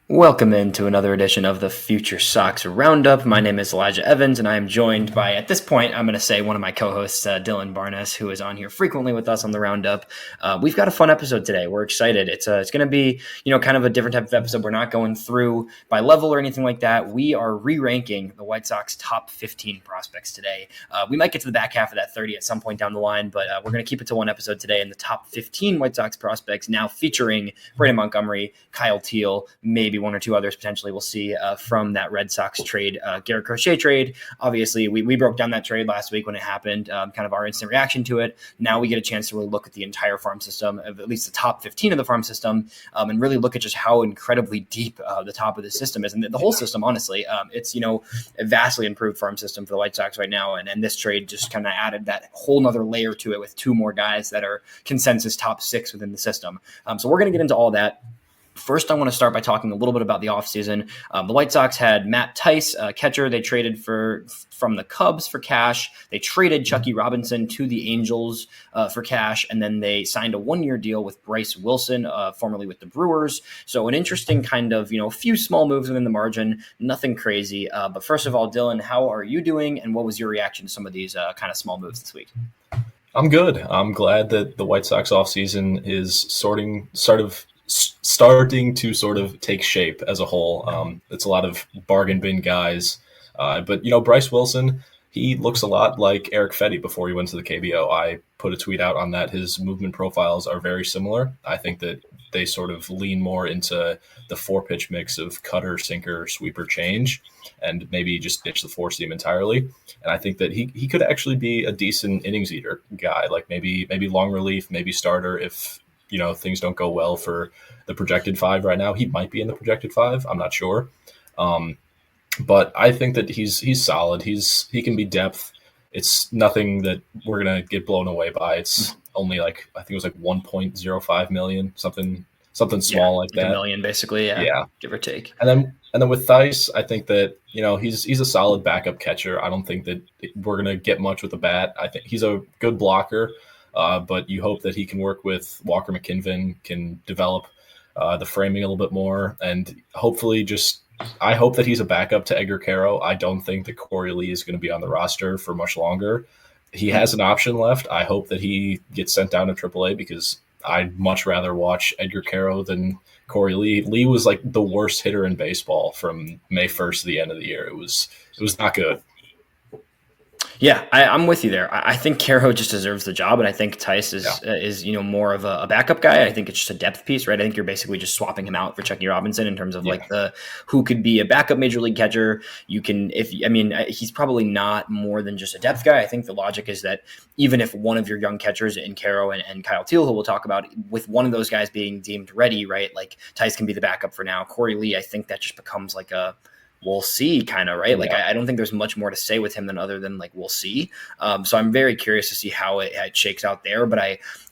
Welcome into another edition of the FutureSox RoundUp. My name is Elijah Evans, and I am joined by, at this point, I'm going to say one of my co-hosts, Dylan Barnas, who is on here frequently with us on the Roundup. We've got a fun episode today. We're excited. It's going to be, kind of a different type of episode. We're not going through by level or anything like that. We are re-ranking the White Sox top 15 prospects today. We might get to the back half of that 30 at some point down the line, but we're going to keep it to one episode today. And the top 15 White Sox prospects now featuring Braden Montgomery, Kyle Teel, maybe one or two others potentially we'll see from that Red Sox trade, Crochet trade. Obviously, we broke down that trade last week when it happened, kind of our instant reaction to it. Now we get a chance to really look at the entire farm system, of at least the top 15 of the farm system, and really look at just how incredibly deep the top of the system is. And the whole system, honestly, it's, a vastly improved farm system for the White Sox right now. And this trade just kind of added that whole nother layer to it with two more guys that are consensus top 6 within the system. So we're going to get into all that. First, I want to start by talking a little bit about the offseason. The White Sox had Matt Tice, catcher. They traded from the Cubs for cash. They traded Chucky Robinson to the Angels for cash, and then they signed a one-year deal with Bryce Wilson, formerly with the Brewers. So an interesting kind of, a few small moves within the margin, nothing crazy. But first of all, Dylan, how are you doing, and what was your reaction to some of these kind of small moves this week? I'm good. I'm glad that the White Sox offseason is starting to sort of take shape as a whole. It's a lot of bargain bin guys. But Bryce Wilson, he looks a lot like Eric Fetty before he went to the KBO. I put a tweet out on that. His movement profiles are very similar. I think that they sort of lean more into the 4-pitch mix of cutter, sinker, sweeper, change, and maybe just ditch the 4-seam entirely. And I think that he could actually be a decent innings eater guy, like maybe long relief, maybe starter if things don't go well for the projected 5 right now. He might be in the projected 5. I'm not sure. But I think that he's solid. He can be depth. It's nothing that we're going to get blown away by. It's only I think it was 1.05 million, something small like that. $1 million basically. Yeah. Give or take. And then with Thice, I think that, he's a solid backup catcher. I don't think that we're going to get much with the bat. I think he's a good blocker. But you hope that he can work with Walker McKinven, can develop the framing a little bit more, and hopefully I hope that he's a backup to Edgar Quero. I don't think that Corey Lee is going to be on the roster for much longer. He has an option left. I hope that he gets sent down to AAA because I'd much rather watch Edgar Quero than Corey Lee. Lee was like the worst hitter in baseball from May 1st to the end of the year. It was not good. Yeah, I'm with you there. I think Quero just deserves the job, and I think Tice is more of a backup guy. I think it's just a depth piece, right? I think you're basically just swapping him out for Chucky Robinson in terms of the who could be a backup major league catcher. He's probably not more than just a depth guy. I think the logic is that even if one of your young catchers in Quero and Kyle Teel, who we'll talk about, with one of those guys being deemed ready, right? Like Tice can be the backup for now. Corey Lee, I think that just becomes like a we'll see kind of, right? Like, I don't think there's much more to say with him other than we'll see. So I'm very curious to see how it shakes out there. But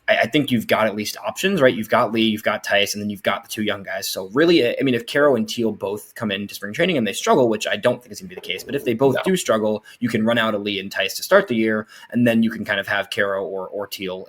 I think you've got at least options, right? You've got Lee, you've got Tice, and then you've got the two young guys. So really, if Quero and Teel both come into spring training and they struggle, which I don't think is going to be the case, but if they both do struggle, you can run out a Lee and Tice to start the year, and then you can kind of have Quero or Teel,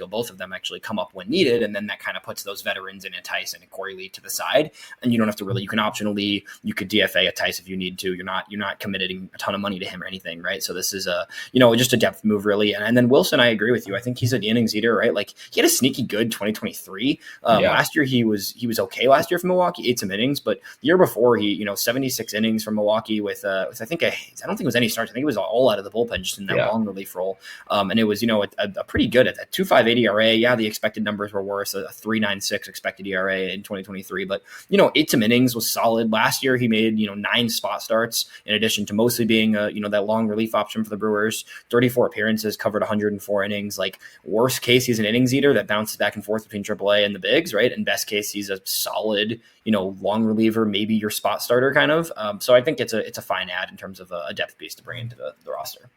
both of them actually come up when needed, and then that kind of puts those veterans in a Tice and a Corey Lee to the side, and you don't have to really, you can option a Lee, you could DFA a Tice if you need to. You're not committing a ton of money to him or anything, right? So this is just a depth move really, and then Wilson, I agree with you. I think he's an innings eater, right? Like he had a sneaky good 2023. Last year he was okay last year for Milwaukee, ate some innings, but the year before he 76 innings from Milwaukee with I don't think it was any starts. I think it was all out of the bullpen just in that long relief role. And it was a pretty good at that 2.58 ERA. Yeah, the expected numbers were worse, a 3.96 expected ERA in 2023, but ate some innings, was solid. Last year he made 9 spot starts in addition to mostly being that long relief option for the Brewers. 34 appearances, covered 104 innings. Like worst case he's an innings eater that bounces back and forth between AAA and the bigs, right? And best case, he's a solid, long reliever, maybe your spot starter kind of. So I think it's a fine add in terms of a depth piece to bring into the roster.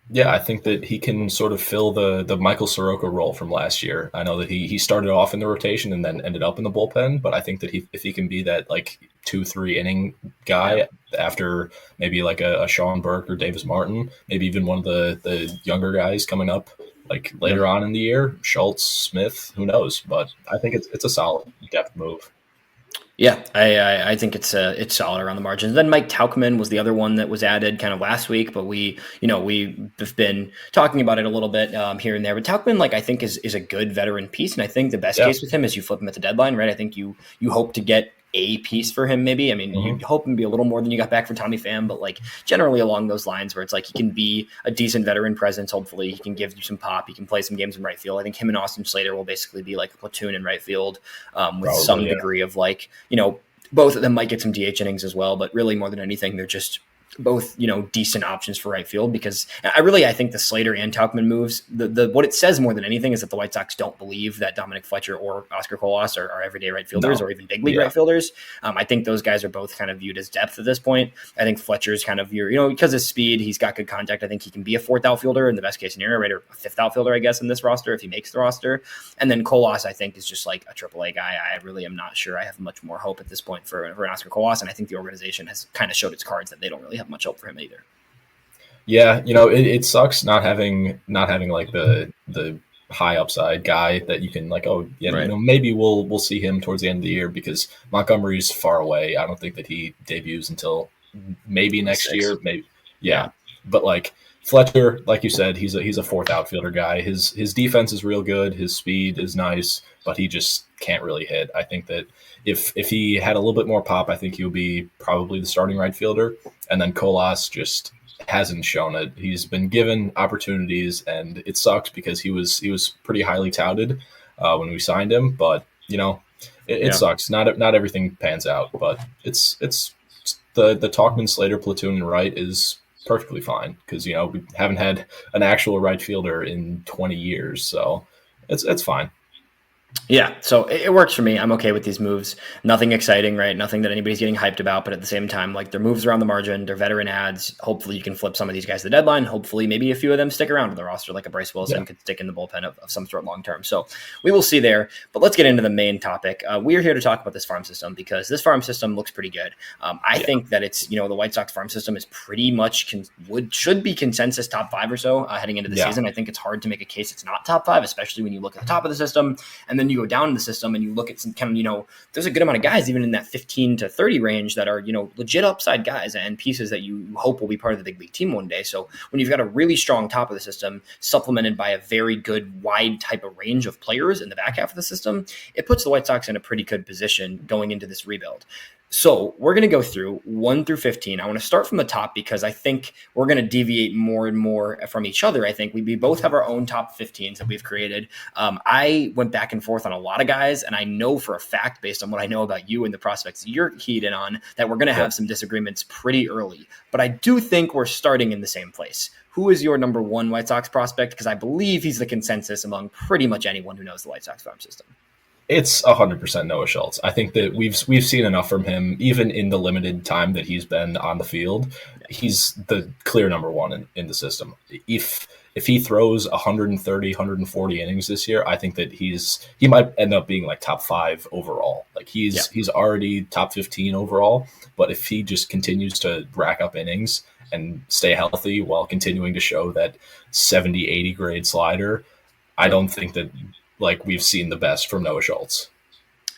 Yeah, I think that he can sort of fill the Michael Soroka role from last year. I know that he started off in the rotation and then ended up in the bullpen, but I think that if he can be that 2-3 inning guy after maybe a Sean Burke or Davis Martin, maybe even one of the younger guys coming up later on in the year, Schultz, Smith, who knows? But I think it's a solid depth move. Yeah, I think it's solid around the margins. Then Mike Tauchman was the other one that was added kind of last week, but we've been talking about it a little bit here and there. But Tauchman, like I think is a good veteran piece, and I think the best Yeah. case with him is you flip him at the deadline, right? I think you hope to get a piece for him, maybe. I mean, you hope him to be a little more than you got back for Tommy Pham, but like generally along those lines where it's like he can be a decent veteran presence. Hopefully, he can give you some pop. He can play some games in right field. I think him and Austin Slater will basically be like a platoon in right field with some degree of like, both of them might get some DH innings as well, but really more than anything, they're just both, decent options for right field because I think the Slater and Tauchman moves, the what it says more than anything is that the White Sox don't believe that Dominic Fletcher or Oscar Colas are everyday right fielders or even big league right fielders. I think those guys are both kind of viewed as depth at this point. I think Fletcher's kind of because of speed, he's got good contact. I think he can be a fourth outfielder in the best case scenario, right? Or a fifth outfielder, I guess, in this roster if he makes the roster. And then Colas, I think, is just like a AAA guy. I really am not sure I have much more hope at this point for an Oscar Colas. And I think the organization has kind of showed its cards that they don't really have much hope for him either. Yeah, it sucks not having like the high upside guy that you can like, maybe we'll see him towards the end of the year because Montgomery's far away. I don't think that he debuts until maybe next year. Maybe but like Fletcher, like you said, he's a fourth outfielder guy. His defense is real good. His speed is nice, but he just can't really hit. I think that if he had a little bit more pop, I think he would be probably the starting right fielder. And then Colas just hasn't shown it. He's been given opportunities, and it sucks because he was pretty highly touted when we signed him. But it sucks. Not everything pans out, but it's the Tauchman Slater platoon right is perfectly fine because we haven't had an actual right fielder in 20 years, so it's fine. Yeah, so it works for me. I'm okay with these moves. Nothing exciting, right? Nothing that anybody's getting hyped about, but at the same time, like they're moves around the margin, they're veteran ads. Hopefully you can flip some of these guys to the deadline. Hopefully maybe a few of them stick around with the roster, like a Bryce Wilson could stick in the bullpen of some sort long term. So we will see there, but let's get into the main topic. We are here to talk about this farm system because this farm system looks pretty good. I think that it's, the White Sox farm system is pretty much should be consensus top 5 or so heading into the season. I think it's hard to make a case it's not top 5, especially when you look at the top of the system and then you go down in the system and you look at some kind of, there's a good amount of guys even in that 15 to 30 range that are, legit upside guys and pieces that you hope will be part of the big league team one day. So when you've got a really strong top of the system supplemented by a very good wide type of range of players in the back half of the system, it puts the White Sox in a pretty good position going into this rebuild. So we're going to go through 1 through 15. I want to start from the top because I think we're going to deviate more and more from each other. I think we both have our own top 15s that we've created. I went back and forth on a lot of guys, and I know for a fact, based on what I know about you and the prospects you're keyed in on, that we're going to have some disagreements pretty early. But I do think we're starting in the same place. Who is your number 1 White Sox prospect? Because I believe he's the consensus among pretty much anyone who knows the White Sox farm system. It's 100% Noah Schultz. I think that we've seen enough from him, even in the limited time that he's been on the field. He's the clear number 1 in the system. If he throws 130, 140 innings this year, I think that he might end up being like top 5 overall. Like he's already top 15 overall, but if he just continues to rack up innings and stay healthy while continuing to show that 70, 80 grade slider, I don't think that we've seen the best from Noah Schultz.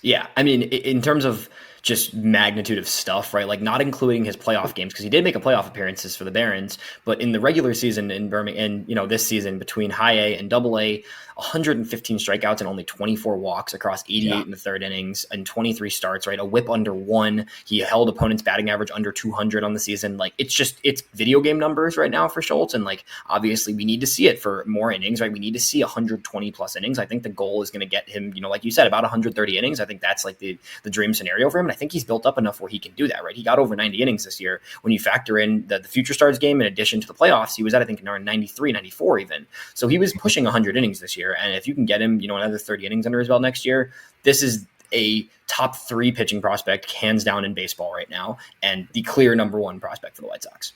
Yeah. I mean, in terms of just magnitude of stuff, right? Like not including his playoff games, because he did make a playoff appearances for the Barons, but in the regular season in Birmingham, and this season between high A and double A, 115 strikeouts and only 24 walks across 88 in the third innings and 23 starts, right? A whip under 1. He held opponents' batting average under 200 on the season. Like it's video game numbers right now for Schultz. And obviously we need to see it for more innings, right? We need to see 120 plus innings. I think the goal is going to get him, like you said, about 130 innings. I think that's the dream scenario for him. And I think he's built up enough where he can do that, right? He got over 90 innings this year. When you factor in the Future Stars game, in addition to the playoffs, he was at, I think, 93, 94 even. So he was pushing 100 innings this year. And if you can get him, another 30 innings under his belt next year, this is a top 3 pitching prospect, hands down in baseball right now, and the clear number 1 prospect for the White Sox.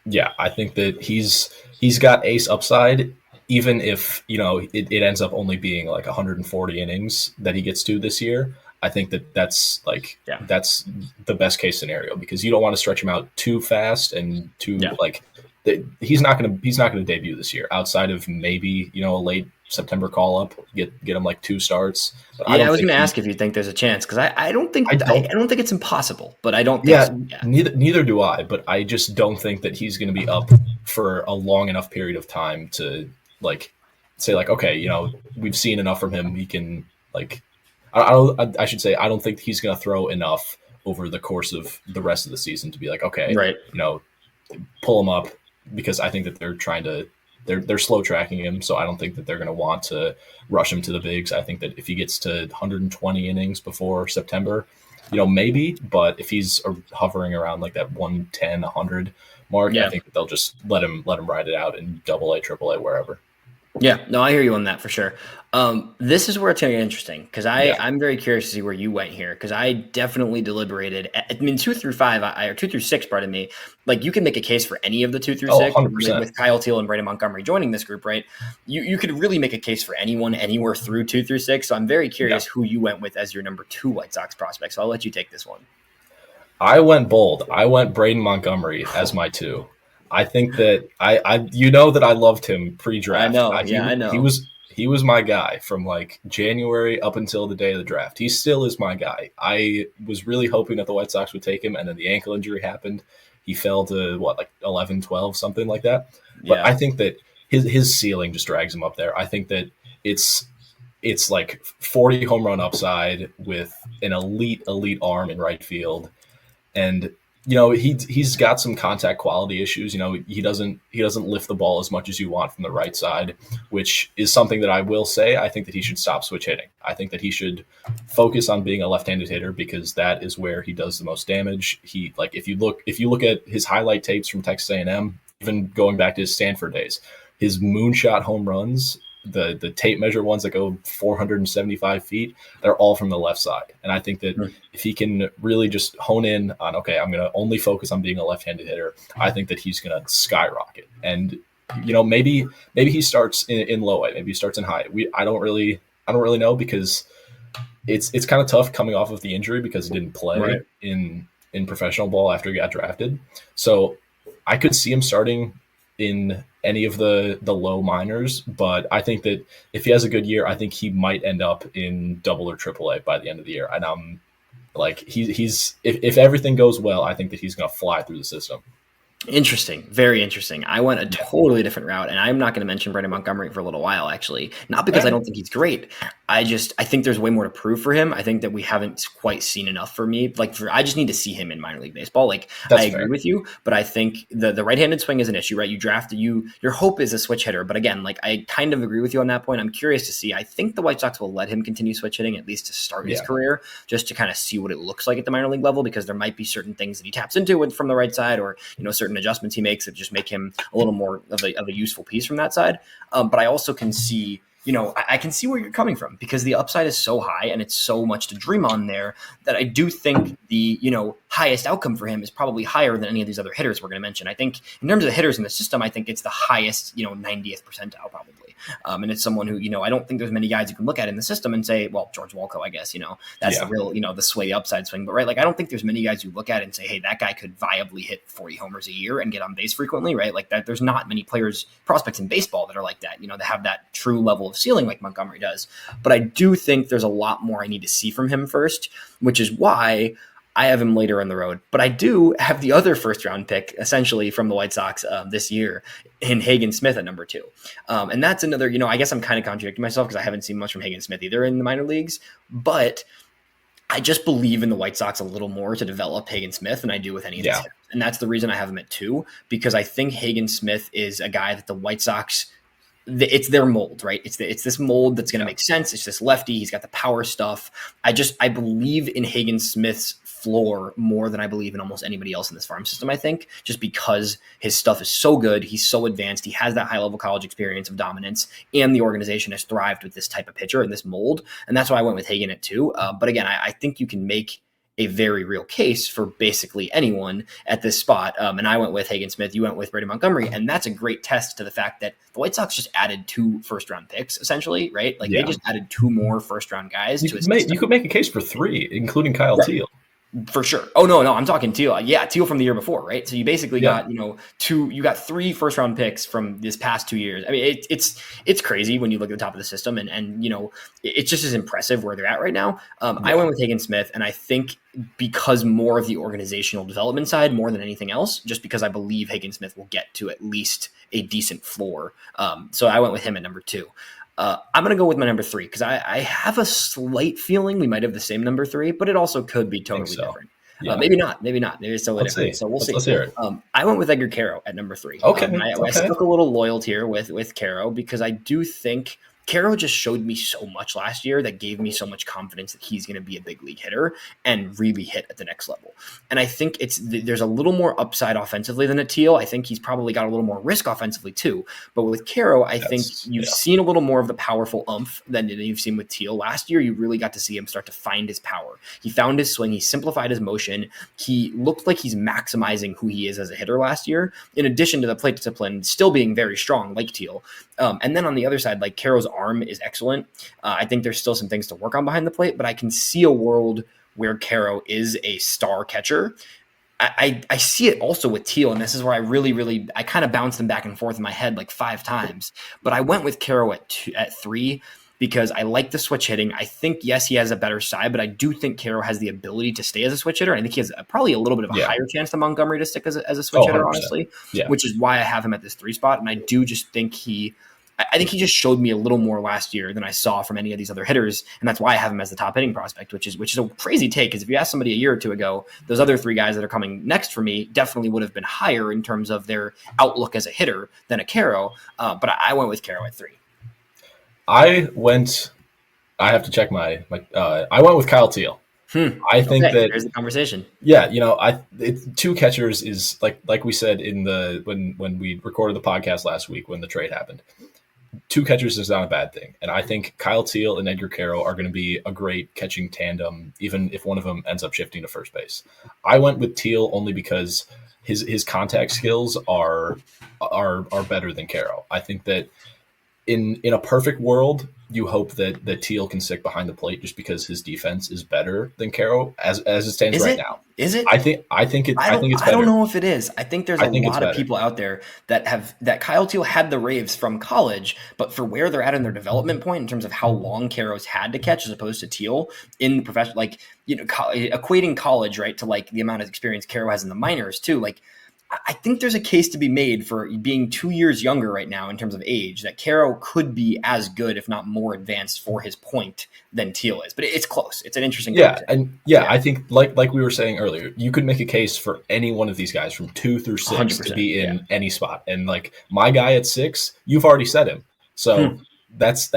Yeah, I think that he's got ace upside, even if, it ends up only being 140 innings that he gets to this year. I think that's the best case scenario because you don't want to stretch him out too fast and he's not going to debut this year outside of maybe, a late September call up, get him like 2 starts. But Yeah, I was going to ask if you think there's a chance, because I don't think I don't think it's impossible, but I don't think yeah, so. Yeah. neither do I. But I just don't think that he's going to be up for a long enough period of time to like say like, okay, you know, we've seen enough from him. He can like, I should say I don't think he's going to throw enough over the course of the rest of the season to be like, okay, Right. you know, pull him up, because I think that they're trying to they're slow tracking him, so I don't think that they're going to want to rush him to the bigs. I think that if he gets to 120 innings before September, you know, maybe, but if he's hovering around like that 110, 100 mark, I think that they'll just let him ride it out in AA, AAA, wherever. Yeah, no, I hear you on that for sure. This is where it's going to get interesting, because I'm very curious to see where you went here, because I definitely deliberated. I mean, 2 through 5, or 2 through 6, pardon me. Like, you can make a case for any of the 2 through 6 100%. with Kyle Teel and Braden Montgomery joining this group, right? You could really make a case for anyone anywhere through 2 through 6. So I'm very curious who you went with as your number 2 White Sox prospect. So I'll let you take this one. I went bold. I went Braden Montgomery as my 2. I think that I you know that I loved him pre-draft. I know. I know. He was my guy from like January up until the day of the draft. He still is my guy. I was really hoping that the White Sox would take him, and then the ankle injury happened. He fell to like 11, 12, something like that. But I think that his ceiling just drags him up there. I think that it's like 40 home run upside with an elite arm in right field. And you know, he's got some contact quality issues. You know, he doesn't lift the ball as much as you want from the right side, which is something that I will say I think that he should stop switch hitting. I think that he should focus on being a left-handed hitter, because that is where he does the most damage. He like if you look at his highlight tapes from Texas A&M, even going back to his Stanford days, his moonshot home runs, the tape measure ones that go 475 feet, they're all from the left side. And I think that if he can really just hone in on, okay, I'm going to only focus on being a left-handed hitter, I think that he's going to skyrocket. And, you know, maybe he starts in low A, maybe he starts in high. I don't really know, because it's kind of tough coming off of the injury, because he didn't play in professional ball after he got drafted. So I could see him starting in any of the low minors, but I think that if he has a good year, I think he might end up in AA or AAA by the end of the year. And I'm like, he's if everything goes well, I think that he's going to fly through the system. Interesting. Very interesting. I went a totally different route, and I'm not going to mention Braden Montgomery for a little while, actually. Not because I don't think he's great. I think there's way more to prove for him. I think that we haven't quite seen enough for me. I just need to see him in minor league baseball. Like, I agree with you, but I think the right-handed swing is an issue, right? You drafted your hope is a switch hitter. But again, like, I kind of agree with you on that point. I'm curious to see. I think the White Sox will let him continue switch hitting, at least to start his career, just to kind of see what it looks like at the minor league level, because there might be certain things that he taps into from the right side, or, you know, certain adjustments he makes that just make him a little more of a useful piece from that side. But I also can see, you know, I can see where you're coming from, because the upside is so high and it's so much to dream on there, that I do think the, you know, highest outcome for him is probably higher than any of these other hitters we're going to mention. I think in terms of the hitters in the system, I think it's the highest, you know, 90th percentile probably. And it's someone who, you know, I don't think there's many guys you can look at in the system and say, well, George Walco, I guess, you know, that's the real, you know, the sway upside swing. But right, like, I don't think there's many guys you look at and say, hey, that guy could viably hit 40 homers a year and get on base frequently, right? Like that, there's not many prospects in baseball that are like that, you know, that have that true level of ceiling like Montgomery does. But I do think there's a lot more I need to see from him first, which is why I have him later on the road. But I do have the other first round pick, essentially, from the White Sox this year, in Hagen Smith at number 2. And that's another, you know, I guess I'm kind of contradicting myself, because I haven't seen much from Hagen Smith either in the minor leagues. But I just believe in the White Sox a little more to develop Hagen Smith than I do with any of these hitters. And that's the reason I have him at 2, because I think Hagen Smith is a guy that the White Sox, it's their mold, right? It's this mold that's going to make sense. It's this lefty. He's got the power stuff. I believe in Hagen Smith's floor more than I believe in almost anybody else in this farm system, I think, just because his stuff is so good. He's so advanced. He has that high-level college experience of dominance, and the organization has thrived with this type of pitcher and this mold. And that's why I went with Hagen at 2. But again, I think you can make a very real case for basically anyone at this spot. And I went with Hagen Smith. You went with Braden Montgomery. And that's a great test to the fact that the White Sox just added 2 first-round picks, essentially, right? Like, they just added 2 more first-round guys to his system. You could make a case for 3, including Kyle Teel. For sure. Oh no, I'm talking Teel. Yeah, Teel from the year before, right? So you basically got, you got 3 first round picks from this past 2 years. I mean, it's crazy when you look at the top of the system, and it's just as impressive where they're at right now. I went with Hagen Smith, and I think because more of the organizational development side, more than anything else, just because I believe Hagen Smith will get to at least a decent floor. So I went with him at number 2. I'm going to go with my number 3 because I have a slight feeling we might have the same number 3, but it also could be totally different. Yeah. Maybe not. Maybe it's totally different. So we'll see. Let's hear it. I went with Edgar Quero at number 3. Okay. I stuck a little loyalty here with Quero because I do think Quero just showed me so much last year that gave me so much confidence that he's going to be a big league hitter and really hit at the next level. And I think there's a little more upside offensively than a Teel. I think he's probably got a little more risk offensively too. But with Quero, I think you've seen a little more of the powerful oomph than you've seen with Teel. Last year, you really got to see him start to find his power. He found his swing. He simplified his motion. He looked like he's maximizing who he is as a hitter last year, in addition to the plate discipline still being very strong like Teel. And then on the other side, like Quero's arm is excellent. I think there's still some things to work on behind the plate, but I can see a world where Quero is a star catcher. I see it also with Teel, and this is where I kind of bounced them back and forth in my head like 5 times. But I went with Quero at 3 because I like the switch hitting. I think, yes, he has a better side, but I do think Quero has the ability to stay as a switch hitter. I think he has probably a little bit of a higher chance than Montgomery to stick as a switch hitter, honestly, which is why I have him at this 3 spot. And I do just think I think he just showed me a little more last year than I saw from any of these other hitters, and that's why I have him as the top hitting prospect, which is a crazy take. Because if you asked somebody a year or 2 ago, those other 3 guys that are coming next for me definitely would have been higher in terms of their outlook as a hitter than a Quero. But I went with Quero at 3. I have to check I went with Kyle Teel. I think that there's the conversation. Yeah, 2 catchers is like we said when we recorded the podcast last week when the trade happened. 2 catchers is not a bad thing, and I think Kyle Teel and Edgar Quero are going to be a great catching tandem, even if one of them ends up shifting to first base. I went with Teel only because his contact skills are better than Quero. I think that in a perfect world, you hope that Teel can stick behind the plate just because his defense is better than Quero as it stands now. Is it? I think it's better. I don't know if it is. I think there's a lot of people out there that Kyle Teel had the raves from college, but for where they're at in their development point in terms of how long Quero's had to catch as opposed to Teel in the professional, equating college, right, to like the amount of experience Quero has in the minors too, like. I think there's a case to be made for being 2 years younger right now in terms of age, that Quero could be as good, if not more advanced for his point than Teel is. But it's close. It's an interesting conversation. I think like we were saying earlier, you could make a case for any one of these guys from 2 through 6 to be in any spot. And like my guy at 6, you've already said him. So that's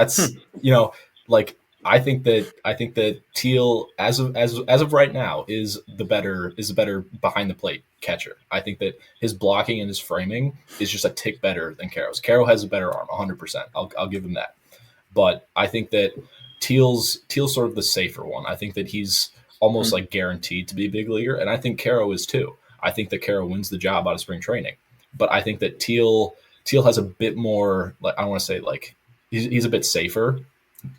I think that Teel as of right now is the better behind the plate catcher. I think that his blocking and his framing is just a tick better than Quero's. Quero has a better arm, 100%. I'll give him that. But I think that Teal's sort of the safer one. I think that he's almost like guaranteed to be a big leaguer, and I think Quero is too. I think that Quero wins the job out of spring training, but I think that Teel has a bit more. Like I don't want to say like he's a bit safer,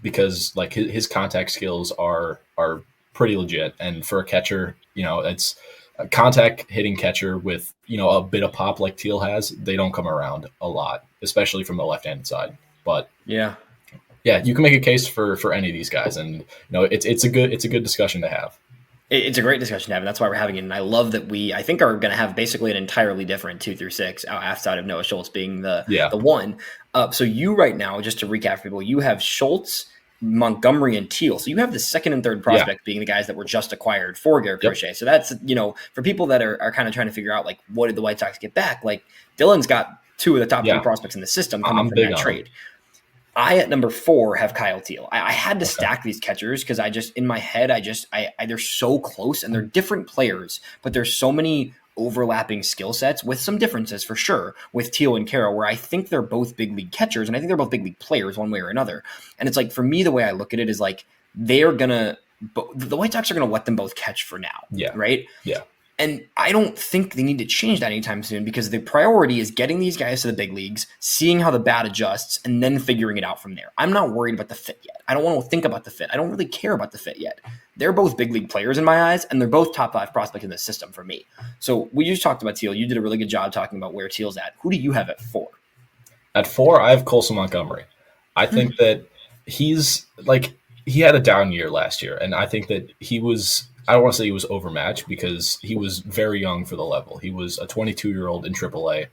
because like his contact skills are pretty legit. And for a catcher, it's a contact hitting catcher with, a bit of pop like Teel has. They don't come around a lot, especially from the left-handed side. But yeah, you can make a case for any of these guys. And, it's a good discussion to have. It's a great discussion to have, and that's why we're having it. And I love that I think are going to have basically an entirely different 2 through 6 outside of Noah Schultz being the 1. So you right now, just to recap for people, you have Schultz, Montgomery, and Teel. So you have the 2nd and 3rd prospect being the guys that were just acquired for Garrett Crochet. So that's, for people that are kind of trying to figure out like, what did the White Sox get back? Like Dylan's got 2 of the top 3 prospects in the system coming from that trade. I at number 4 have Kyle Teel. I had to stack these catchers because in my head, they're so close and they're different players, but there's so many overlapping skill sets with some differences for sure with Teel and Quero, where I think they're both big league catchers and I think they're both big league players one way or another. And it's like, for me, the way I look at it is like, the White Sox are going to let them both catch for now. Yeah. Right. Yeah. And I don't think they need to change that anytime soon because the priority is getting these guys to the big leagues, seeing how the bat adjusts, and then figuring it out from there. I'm not worried about the fit yet. I don't want to think about the fit. I don't really care about the fit yet. They're both big league players in my eyes, and they're both top 5 prospects in the system for me. So we just talked about Teel. You did a really good job talking about where Teel's at. Who do you have at 4? At 4, I have Colson Montgomery. I think that he's he had a down year last year, and I think that I don't want to say he was overmatched because he was very young for the level. He was a 22-year-old in AAA,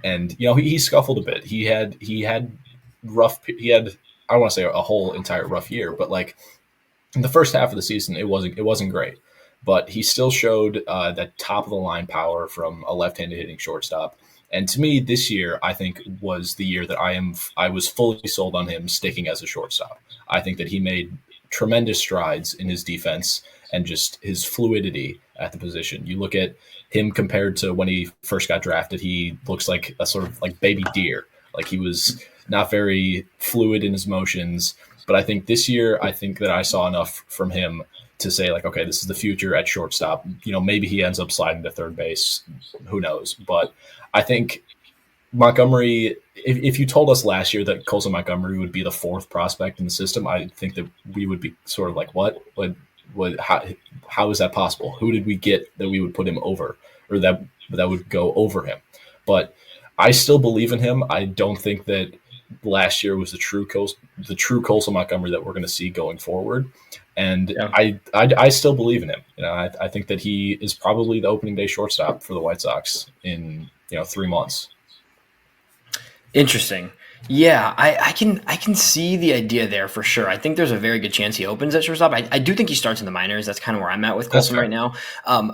and he scuffled a bit. He had I don't want to say a whole entire rough year, but in the first half of the season, it wasn't great. But he still showed that top of the line power from a left-handed hitting shortstop. And to me, this year, I think, was the year that I was fully sold on him sticking as a shortstop. I think that he made tremendous strides in his defense and just his fluidity at the position. You look at him compared to when he first got drafted, he looks like a sort of like baby deer. Like he was not very fluid in his motions. But I think this year, I think that I saw enough from him to say okay, this is the future at shortstop. Maybe he ends up sliding to third base. Who knows? But I think Montgomery, if you told us last year that Colson Montgomery would be the 4th prospect in the system, I think that we would be sort of like, what, how is that possible? Who did we get that we would put him over, or that would go over him? But I still believe in him. I don't think that last year was the true Colson Montgomery that we're going to see going forward. And yeah. I still believe in him. I think that he is probably the opening day shortstop for the White Sox in 3 months. Interesting. Yeah, I can see the idea there for sure. I think there's a very good chance he opens at shortstop. I do think he starts in the minors. That's kind of where I'm at with Colson right now.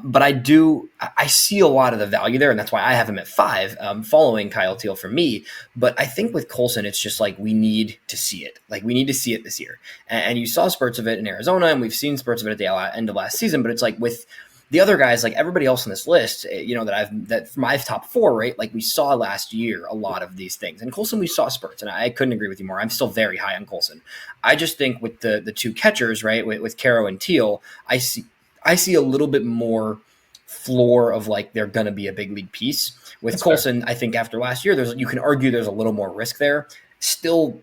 But I see a lot of the value there, and that's why I have him at 5, following Kyle Teel for me. But I think with Colson, it's just we need to see it. We need to see it this year. And you saw spurts of it in Arizona, and we've seen spurts of it at the end of last season. But it's with the other guys, everybody else on this list, that for my top 4, right? We saw last year a lot of these things. And Colson, we saw spurts, and I couldn't agree with you more. I'm still very high on Colson. I just think with the 2 catchers, right, with Quero and Teel, I see a little bit more floor of they're going to be a big league piece. With That's Colson, fair. I think after last year, you can argue there's a little more risk there. Still,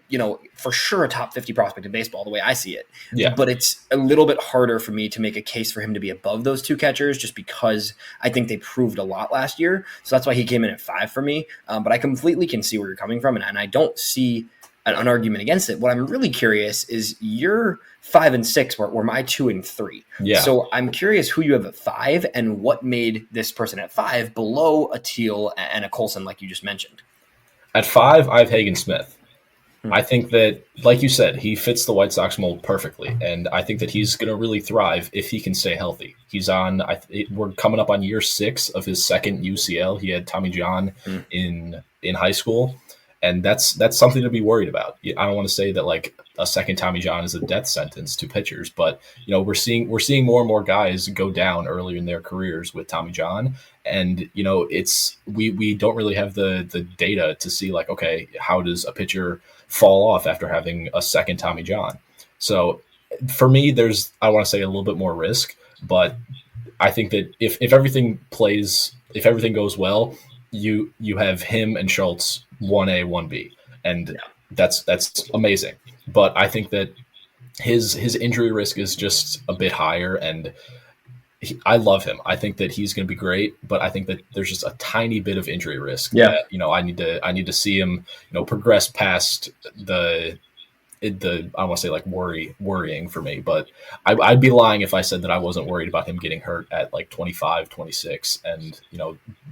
for sure a top 50 prospect in baseball, the way I see it. Yeah. But it's a little bit harder for me to make a case for him to be above those 2 catchers just because I think they proved a lot last year. So that's why he came in at 5 for me. But I completely can see where you're coming from, and I don't see an argument against it. What I'm really curious is your 5 and 6 were my 2 and 3. Yeah. So I'm curious who you have at 5 and what made this person at 5 below a Teel and a Colson like you just mentioned. At 5, I have Hagen Smith. I think that, like you said, he fits the White Sox mold perfectly, and I think that he's going to really thrive if he can stay healthy. We're coming up on year 6 of his second UCL. He had Tommy John in high school, and that's something to be worried about. I don't want to say that a second Tommy John is a death sentence to pitchers, but we're seeing more and more guys go down earlier in their careers with Tommy John, and it's we don't really have the data to see okay, how does a pitcher fall off after having a second Tommy John? So for me, there's, I want to say, a little bit more risk, but I think that if everything goes well, you have him and Schultz 1A, 1B, and that's amazing. But I think that his injury risk is just a bit higher, and I love him. I think that he's going to be great, but I think that there's just a tiny bit of injury risk. Yeah. That, I need to see him, progress past the I don't want to say worrying for me, but I'd be lying if I said that I wasn't worried about him getting hurt at 25, 26 and,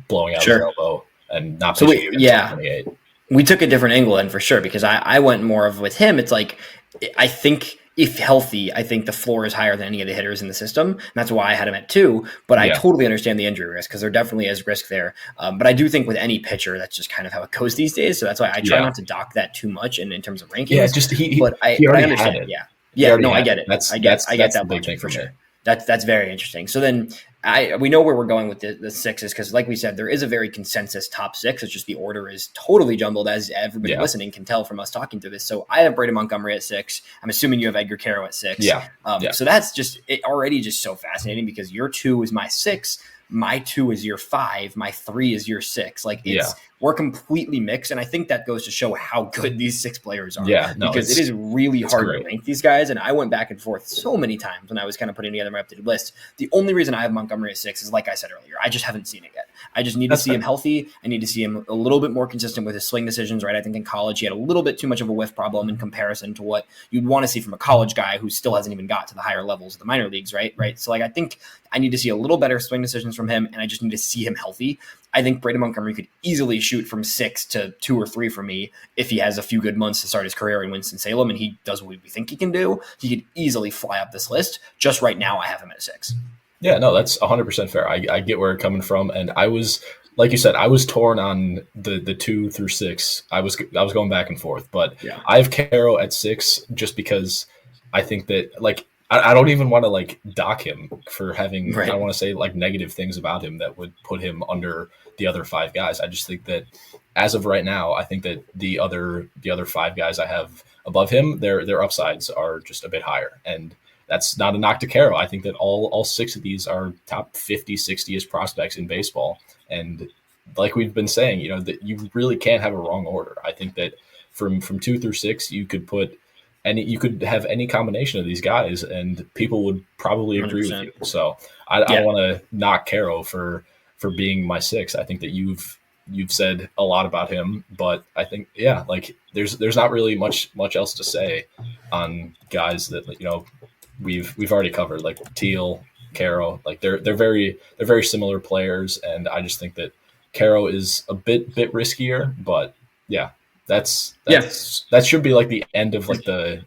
blowing out his elbow and not pitching until 28. We took a different angle then for sure, because I went more of with him. It's I think if healthy, I think the floor is higher than any of the hitters in the system. And that's why I had him at 2, but I totally understand the injury risk because there definitely is risk there. But I do think with any pitcher, that's just kind of how it goes these days. So that's why I try not to dock that too much in terms of rankings. Yeah, just he I understand it. Yeah, no, I get it. I get that big thing for sure. That's very interesting. So then we know where we're going with the 6s because, like we said, there is a very consensus top 6. It's just the order is totally jumbled, as everybody listening can tell from us talking through this. So I have Braden Montgomery at 6. I'm assuming you have Edgar Quero at 6. Yeah. So that's just already just so fascinating because your 2 is my 6. my 2 is year 5, my 3 is year 6. Like we're completely mixed. And I think that goes to show how good these 6 players are. Yeah, no, because it is really hard great to rank these guys. And I went back and forth so many times when I was kind of putting together my updated list. The only reason I have Montgomery at 6 is, like I said earlier, I just haven't seen it yet. I just need to see him healthy. I need to see him a little bit more consistent with his swing decisions, right? I think in college he had a little bit too much of a whiff problem in comparison to what you'd want to see from a college guy who still hasn't even got to the higher levels of the minor leagues, right? So like I think I need to see a little better swing decisions from him, and I just need to see him healthy. I think Braden Montgomery could easily shoot from 6 to 2 or 3 for me if he has a few good months to start his career in Winston-Salem and he does what we think he can do. He could easily fly up this list. Just right now, I have him at 6. Yeah, no, that's 100% fair. I get where it's coming from, and I was, like you said, I was torn on the 2 through 6. I was going back and forth, but I have Quero at 6 just because I think that, like, I don't even want to like dock him for having, I don't want to say like negative things about him that would put him under the other 5 guys. I just think that as of right now, I think that the other 5 guys I have above him, their upsides are just a bit higher. And that's not a knock to Quero. I think that all 6 of these are top 50, 60-ish prospects in baseball. And like we've been saying, you know, that you really can't have a wrong order. I think that from 2 through 6, you could put you could have any combination of these guys and people would probably agree 100%. With you. So I don't want to knock Quero for being my 6. I think that you've said a lot about him, but I think, like there's not really much else to say on guys that, you know, we've already covered, like Teel, Quero, like they're very similar players. And I just think that Quero is a bit riskier, but that should be like the end of like the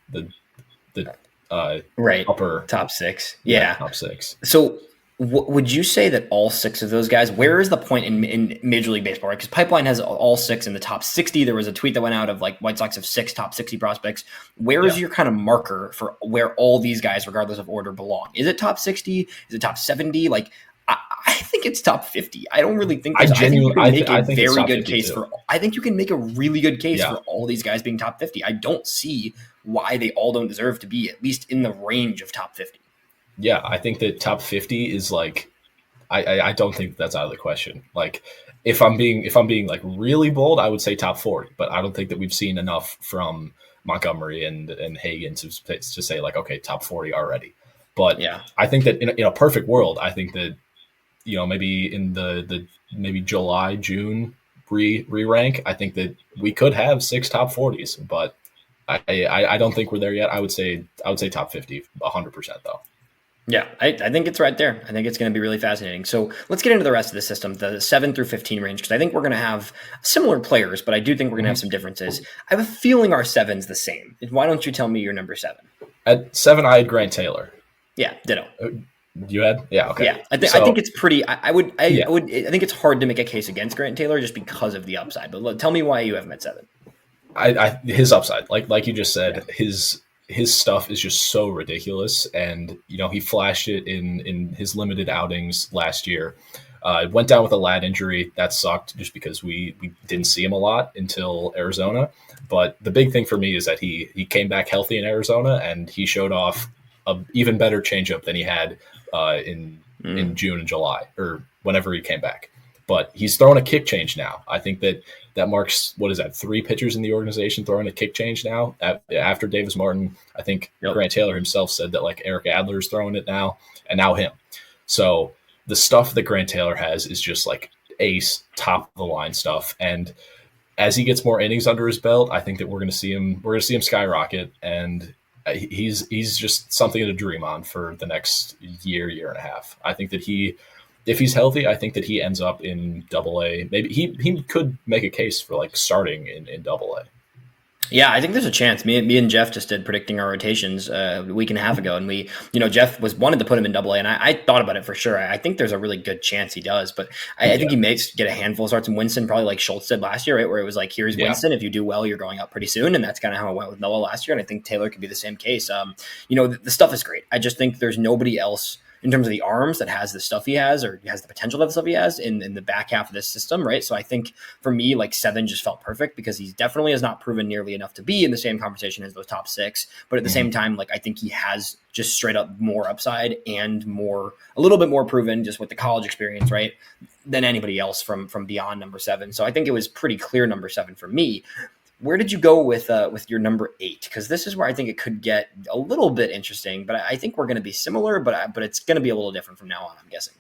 upper top 6. Top 6. So would you say that all 6 of those guys, where is the point in Major League Baseball, right? Because Pipeline has all 6 in the top 60. There was a tweet that went out of like White Sox have 6 top 60 prospects. Where is your kind of marker for where all these guys, regardless of order, belong? Is it top 60? Is it top 70? Like, I think it's top 50. I don't really think. I think you can make a very good case for. I think you can make a really good case for all these guys being top 50. I don't see why they all don't deserve to be at least in the range of top 50. Yeah, I think that top 50 is like. I don't think that's out of the question. Like, if I'm being like really bold, I would say top 40. But I don't think that we've seen enough from Montgomery and Hagen to say like, okay, top 40 already. But I think that in a perfect world, I think that, you know, maybe in the maybe July, June re-rank, I think that we could have 6 top 40s, but I don't think we're there yet. I would say top 50, 100% though. Yeah, I think it's right there. I think it's going to be really fascinating. So let's get into the rest of the system, the 7 through 15 range, because I think we're going to have similar players, but I do think we're going to have some differences. I have a feeling our 7's the same. Why don't you tell me your number 7? At 7, I had Grant Taylor. Yeah, ditto. You had? Yeah, okay. Yeah, I think it's pretty. I think it's hard to make a case against Grant Taylor just because of the upside. But tell me why you have him at 7. His upside, like you just said, his stuff is just so ridiculous, and you know he flashed it in his limited outings last year. Went down with a lat injury that sucked just because we didn't see him a lot until Arizona. But the big thing for me is that he came back healthy in Arizona and he showed off a even better changeup than he had in June and July or whenever he came back. But he's throwing a kick change now. I think that marks, 3 pitchers in the organization throwing a kick change now after Davis Martin. I think Grant Taylor himself said that like Eric Adler's throwing it now and now him. So the stuff that Grant Taylor has is just like ace, top of the line stuff. And as he gets more innings under his belt, I think that we're going to see him skyrocket, and he's just something to dream on for the next year and a half. I think that if he's healthy, I think that he ends up in Double-A. Maybe he could make a case for like starting in Double-A. Yeah, I think there's a chance. Me and Jeff just did predicting our rotations a week and a half ago, and we, Jeff wanted to put him in Double-A, and I thought about it for sure. I think there's a really good chance he does, but I think he may get a handful of starts in Winston, probably like Schultz did last year, right? Where it was like, here's Winston. If you do well, you're going up pretty soon, and that's kind of how it went with Noah last year. And I think Taylor could be the same case. The stuff is great. I just think there's nobody else in terms of the arms that has the stuff he has, or has the potential to have the stuff he has in the back half of this system, right? So I think for me, like 7 just felt perfect because he definitely has not proven nearly enough to be in the same conversation as those top 6. But at the same time, like I think he has just straight up more upside and a little bit more proven just with the college experience, right, than anybody else from beyond number 7. So I think it was pretty clear number 7 for me. Where did you go with your number 8? Because this is where I think it could get a little bit interesting, but I think we're going to be similar, but it's going to be a little different from now on, I'm guessing.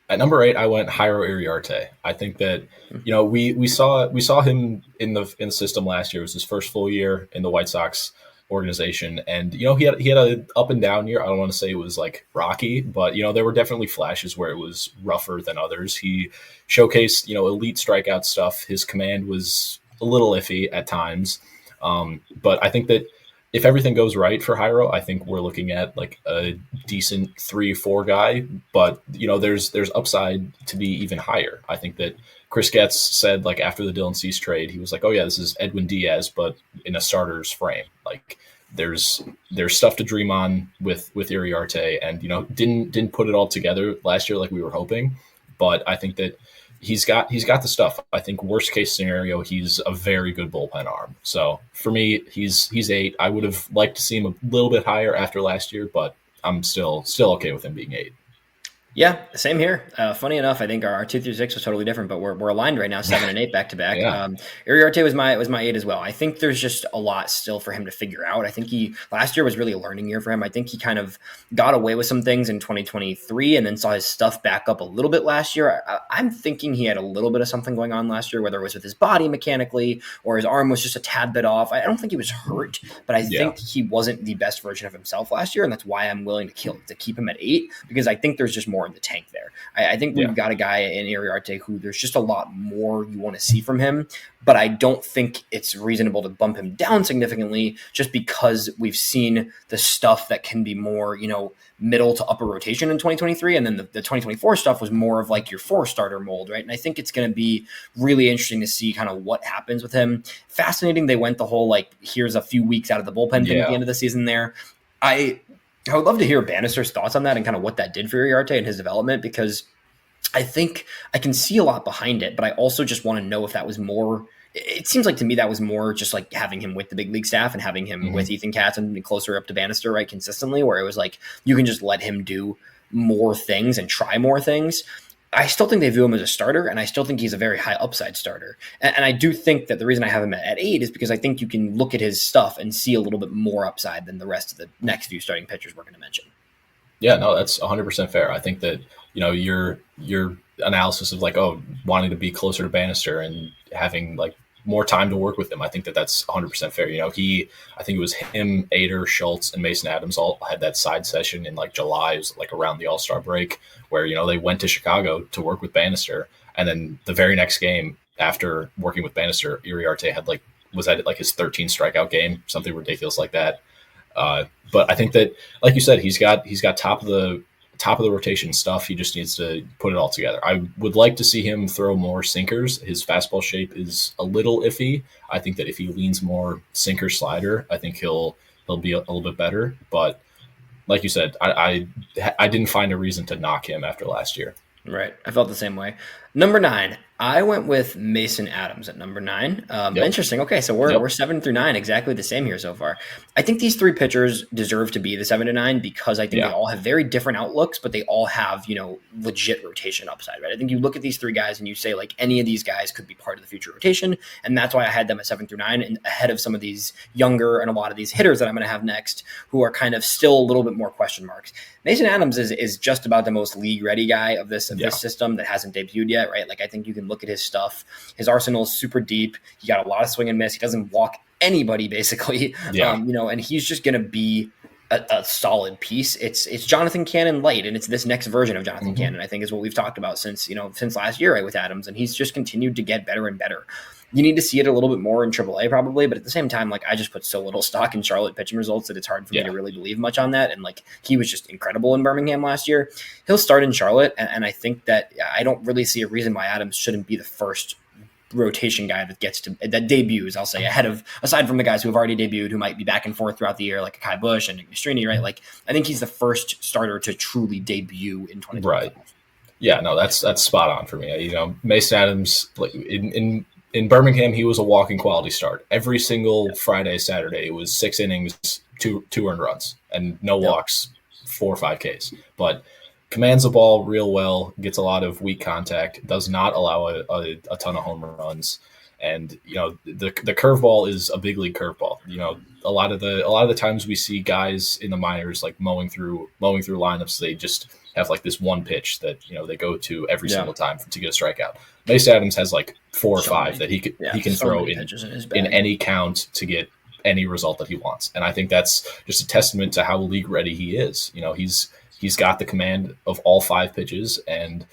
At number 8, I went Jairo Iriarte. I think that we saw him in the system last year. It was his first full year in the White Sox organization, and he had an up and down year. I don't want to say it was like rocky, but there were definitely flashes where it was rougher than others. He showcased elite strikeout stuff. His command was a little iffy at times. But I think that if everything goes right for Jairo, I think we're looking at like a decent 3-4 guy, but there's upside to be even higher. I think that Chris Getz said, like, after the Dylan Cease trade, he was like, oh yeah, this is Edwin Diaz, but in a starter's frame. Like there's stuff to dream on with Iriarte, and didn't put it all together last year like we were hoping, but I think that he's got the stuff. I think worst case scenario, he's a very good bullpen arm. So for me, he's 8. I would have liked to see him a little bit higher after last year, but I'm still okay with him being 8. Yeah, same here. Funny enough, I think our 2 through 6 was totally different, but we're aligned right now, 7 and 8 back to back. Iriarte was my 8 as well. I think there's just a lot still for him to figure out. I think last year was really a learning year for him. I think he kind of got away with some things in 2023 and then saw his stuff back up a little bit last year. I'm thinking he had a little bit of something going on last year, whether it was with his body mechanically or his arm was just a tad bit off. I don't think he was hurt, but I think he wasn't the best version of himself last year, and that's why I'm willing to keep him at 8, because I think there's just more in the tank there. I think we've got a guy in Iriarte who there's just a lot more you want to see from him, but I don't think it's reasonable to bump him down significantly just because we've seen the stuff that can be more, middle to upper rotation in 2023. And then the 2024 stuff was more of like your 4-starter mold, right? And I think it's going to be really interesting to see kind of what happens with him. Fascinating. They went the whole, like, here's a few weeks out of the bullpen thing at the end of the season there. I would love to hear Bannister's thoughts on that and kind of what that did for Iriarte and his development, because I think I can see a lot behind it, but I also just want to know if that was more. It seems like to me that was more just like having him with the big league staff and having him with Ethan Katz and closer up to Bannister, right, consistently, where it was like you can just let him do more things and try more things. I still think they view him as a starter, and I still think he's a very high upside starter. And I do think that the reason I have him at 8 is because I think you can look at his stuff and see a little bit more upside than the rest of the next few starting pitchers we're going to mention. Yeah, no, that's 100% fair. I think that, your analysis of like, wanting to be closer to Bannister and having like more time to work with him, I think that's 100% fair. I think it was him, Ader, Schultz, and Mason Adams all had that side session in like July. It was like around the All-Star break where, they went to Chicago to work with Bannister. And then the very next game after working with Bannister, Iriarte had was at like his 13 strikeout game, something ridiculous like that. But I think that, like you said, he's got top of the rotation stuff. He just needs to put it all together. I would like to see him throw more sinkers. His fastball shape is a little iffy. I think that if he leans more sinker slider, I think he'll be a little bit better. But like you said, I didn't find a reason to knock him after last year. Right. I felt the same way. Number 9, I went with Mason Adams at number 9. Interesting. Okay, so we're 7 through 9, exactly the same here so far. I think these 3 pitchers deserve to be the 7 to 9 because I think they all have very different outlooks, but they all have, legit rotation upside, right? I think you look at these 3 guys and you say, like, any of these guys could be part of the future rotation, and that's why I had them at 7 through 9 and ahead of some of these younger and a lot of these hitters that I'm going to have next who are kind of still a little bit more question marks. Mason Adams is just about the most league-ready guy of this system that hasn't debuted yet, right? Like, I think you can look at his stuff. His arsenal is super deep. He got a lot of swing and miss. He doesn't walk anybody, basically. And he's just going to be a solid piece. It's Jonathan Cannon light, and it's this next version of Jonathan Cannon, I think, is what we've talked about since last year, right, with Adams, and he's just continued to get better and better. You need to see it a little bit more in AAA probably, but at the same time, like, I just put so little stock in Charlotte pitching results that it's hard for me to really believe much on that. And like, he was just incredible in Birmingham last year. He'll start in Charlotte, and I think that I don't really see a reason why Adams shouldn't be the first rotation guy that debuts, I'll say, aside from the guys who have already debuted, who might be back and forth throughout the year, like Kai Bush and Nick Mastrini, right? Like, I think he's the first starter to truly debut in 2025. Right. Yeah, no, that's spot on for me. Mason Adams, like in Birmingham, he was a walking quality start. Every single Friday, Saturday, it was 6 innings, two earned runs, and no walks, 4 or 5 Ks. But commands the ball real well, gets a lot of weak contact, does not allow a ton of home runs. And the curveball is a big league curveball. A lot of the times we see guys in the minors like mowing through lineups, they just have like this one pitch that they go to every single time to get a strikeout. Mason Adams has like 4 or 5 that he can throw in any count to get any result that he wants. And I think that's just a testament to how league ready he is. He's got the command of all 5 pitches, and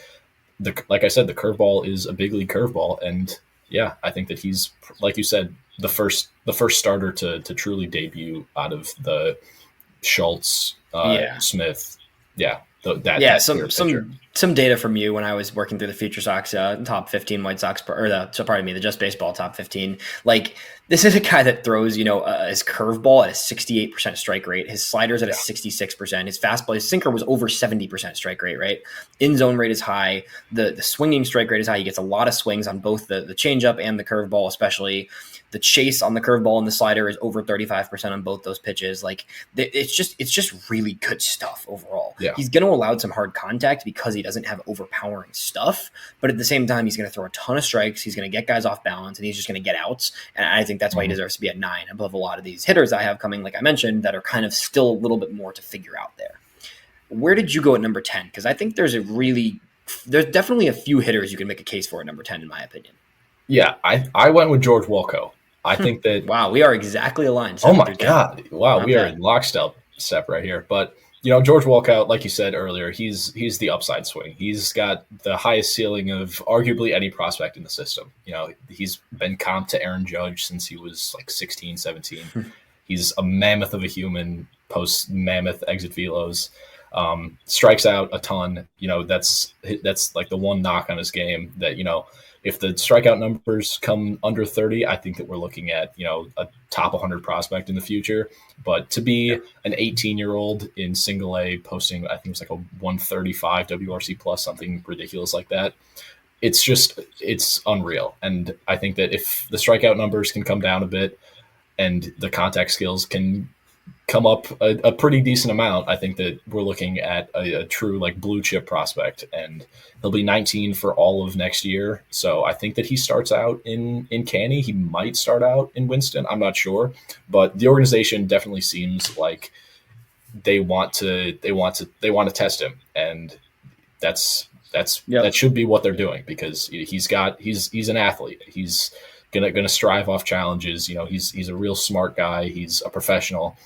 like I said, the curveball is a big league curveball. And yeah, I think that he's, like you said, the first starter to truly debut out of the Schultz, Smith. Yeah. Some data from you when I was working through the FutureSox top 15 White Sox, the Just Baseball top 15. Like, this is a guy that throws, his curveball at a 68% strike rate, his sliders at a 66%, his fastball, his sinker was over 70% strike rate, right? In zone rate is high. The swinging strike rate is high. He gets a lot of swings on both the changeup and the curveball, especially. The chase on the curveball and the slider is over 35% on both those pitches. Like, it's just really good stuff overall. Yeah. He's going to allow some hard contact because he doesn't have overpowering stuff, but at the same time, he's going to throw a ton of strikes. He's going to get guys off balance, and he's just going to get outs. And I think that's why he deserves to be at 9 above a lot of these hitters I have coming, like I mentioned, that are kind of still a little bit more to figure out there. Where did you go at number 10? Because I think there's definitely a few hitters you can make a case for at number 10, in my opinion. Yeah, I went with George Wolko. I think that wow, we are exactly aligned. Oh my God. Wow, we are in lockstep right here. But George Wolkout, like you said earlier, he's the upside swing. He's got the highest ceiling of arguably any prospect in the system. He's been comped to Aaron Judge since he was like 16, 17. He's a mammoth of a human, post mammoth exit velos. Strikes out a ton. That's like the one knock on his game that, if the strikeout numbers come under 30, I think that we're looking at, a top 100 prospect in the future. But to be an 18-year-old in single A posting, I think it's like a 135 WRC plus, something ridiculous like that, it's unreal. And I think that if the strikeout numbers can come down a bit and the contact skills can come up a pretty decent amount, I think that we're looking at a true like blue chip prospect, and he'll be 19 for all of next year. So I think that he starts out in Canny. He might start out in Winston. I'm not sure, but the organization definitely seems like they want to test him, and that should be what they're doing, because he's an athlete. He's gonna strive off challenges. He's a real smart guy. He's a professional.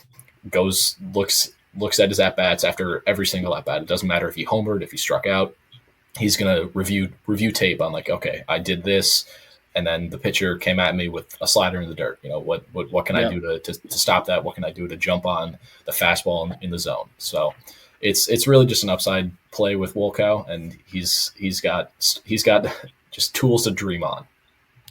Looks at his at-bats after every single at-bat. It doesn't matter if he homered, if he struck out. He's going to review tape on like, okay, I did this, and then the pitcher came at me with a slider in the dirt. What can I do to stop that? What can I do to jump on the fastball in the zone? So it's really just an upside play with Wolkow, and he's got just tools to dream on.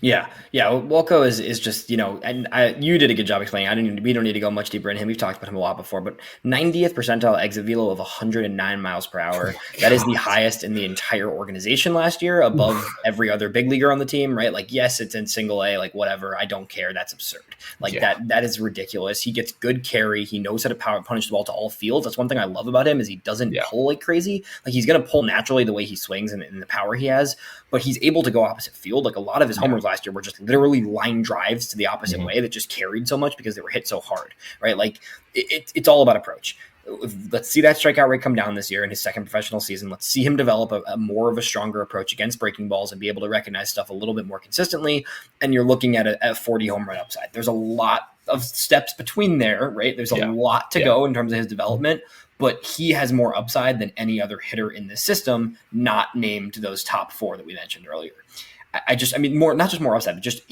Yeah. Wolko is just, and you did a good job explaining. We don't need to go much deeper in him. We've talked about him a lot before, but 90th percentile exit velo of 109 miles per hour. That is the highest in the entire organization last year, above every other big leaguer on the team, right? Like, yes, it's in single A, like whatever. I don't care. That's absurd. That is ridiculous. He gets good carry. He knows how to punish the ball to all fields. That's one thing I love about him, is he doesn't pull like crazy. Like, he's going to pull naturally the way he swings and the power he has, but he's able to go opposite field. Like, a lot of his homers last year were just literally line drives to the opposite way that just carried so much because they were hit so hard, right? Like, it's all about approach. Let's see that strikeout rate come down this year in his second professional season. Let's see him develop a more of a stronger approach against breaking balls and be able to recognize stuff a little bit more consistently. And you're looking at a 40 home run upside. There's a lot of steps between there, right? There's a lot to go in terms of his development, but he has more upside than any other hitter in this system, not named those top 4 that we mentioned earlier. More, not just more upside, but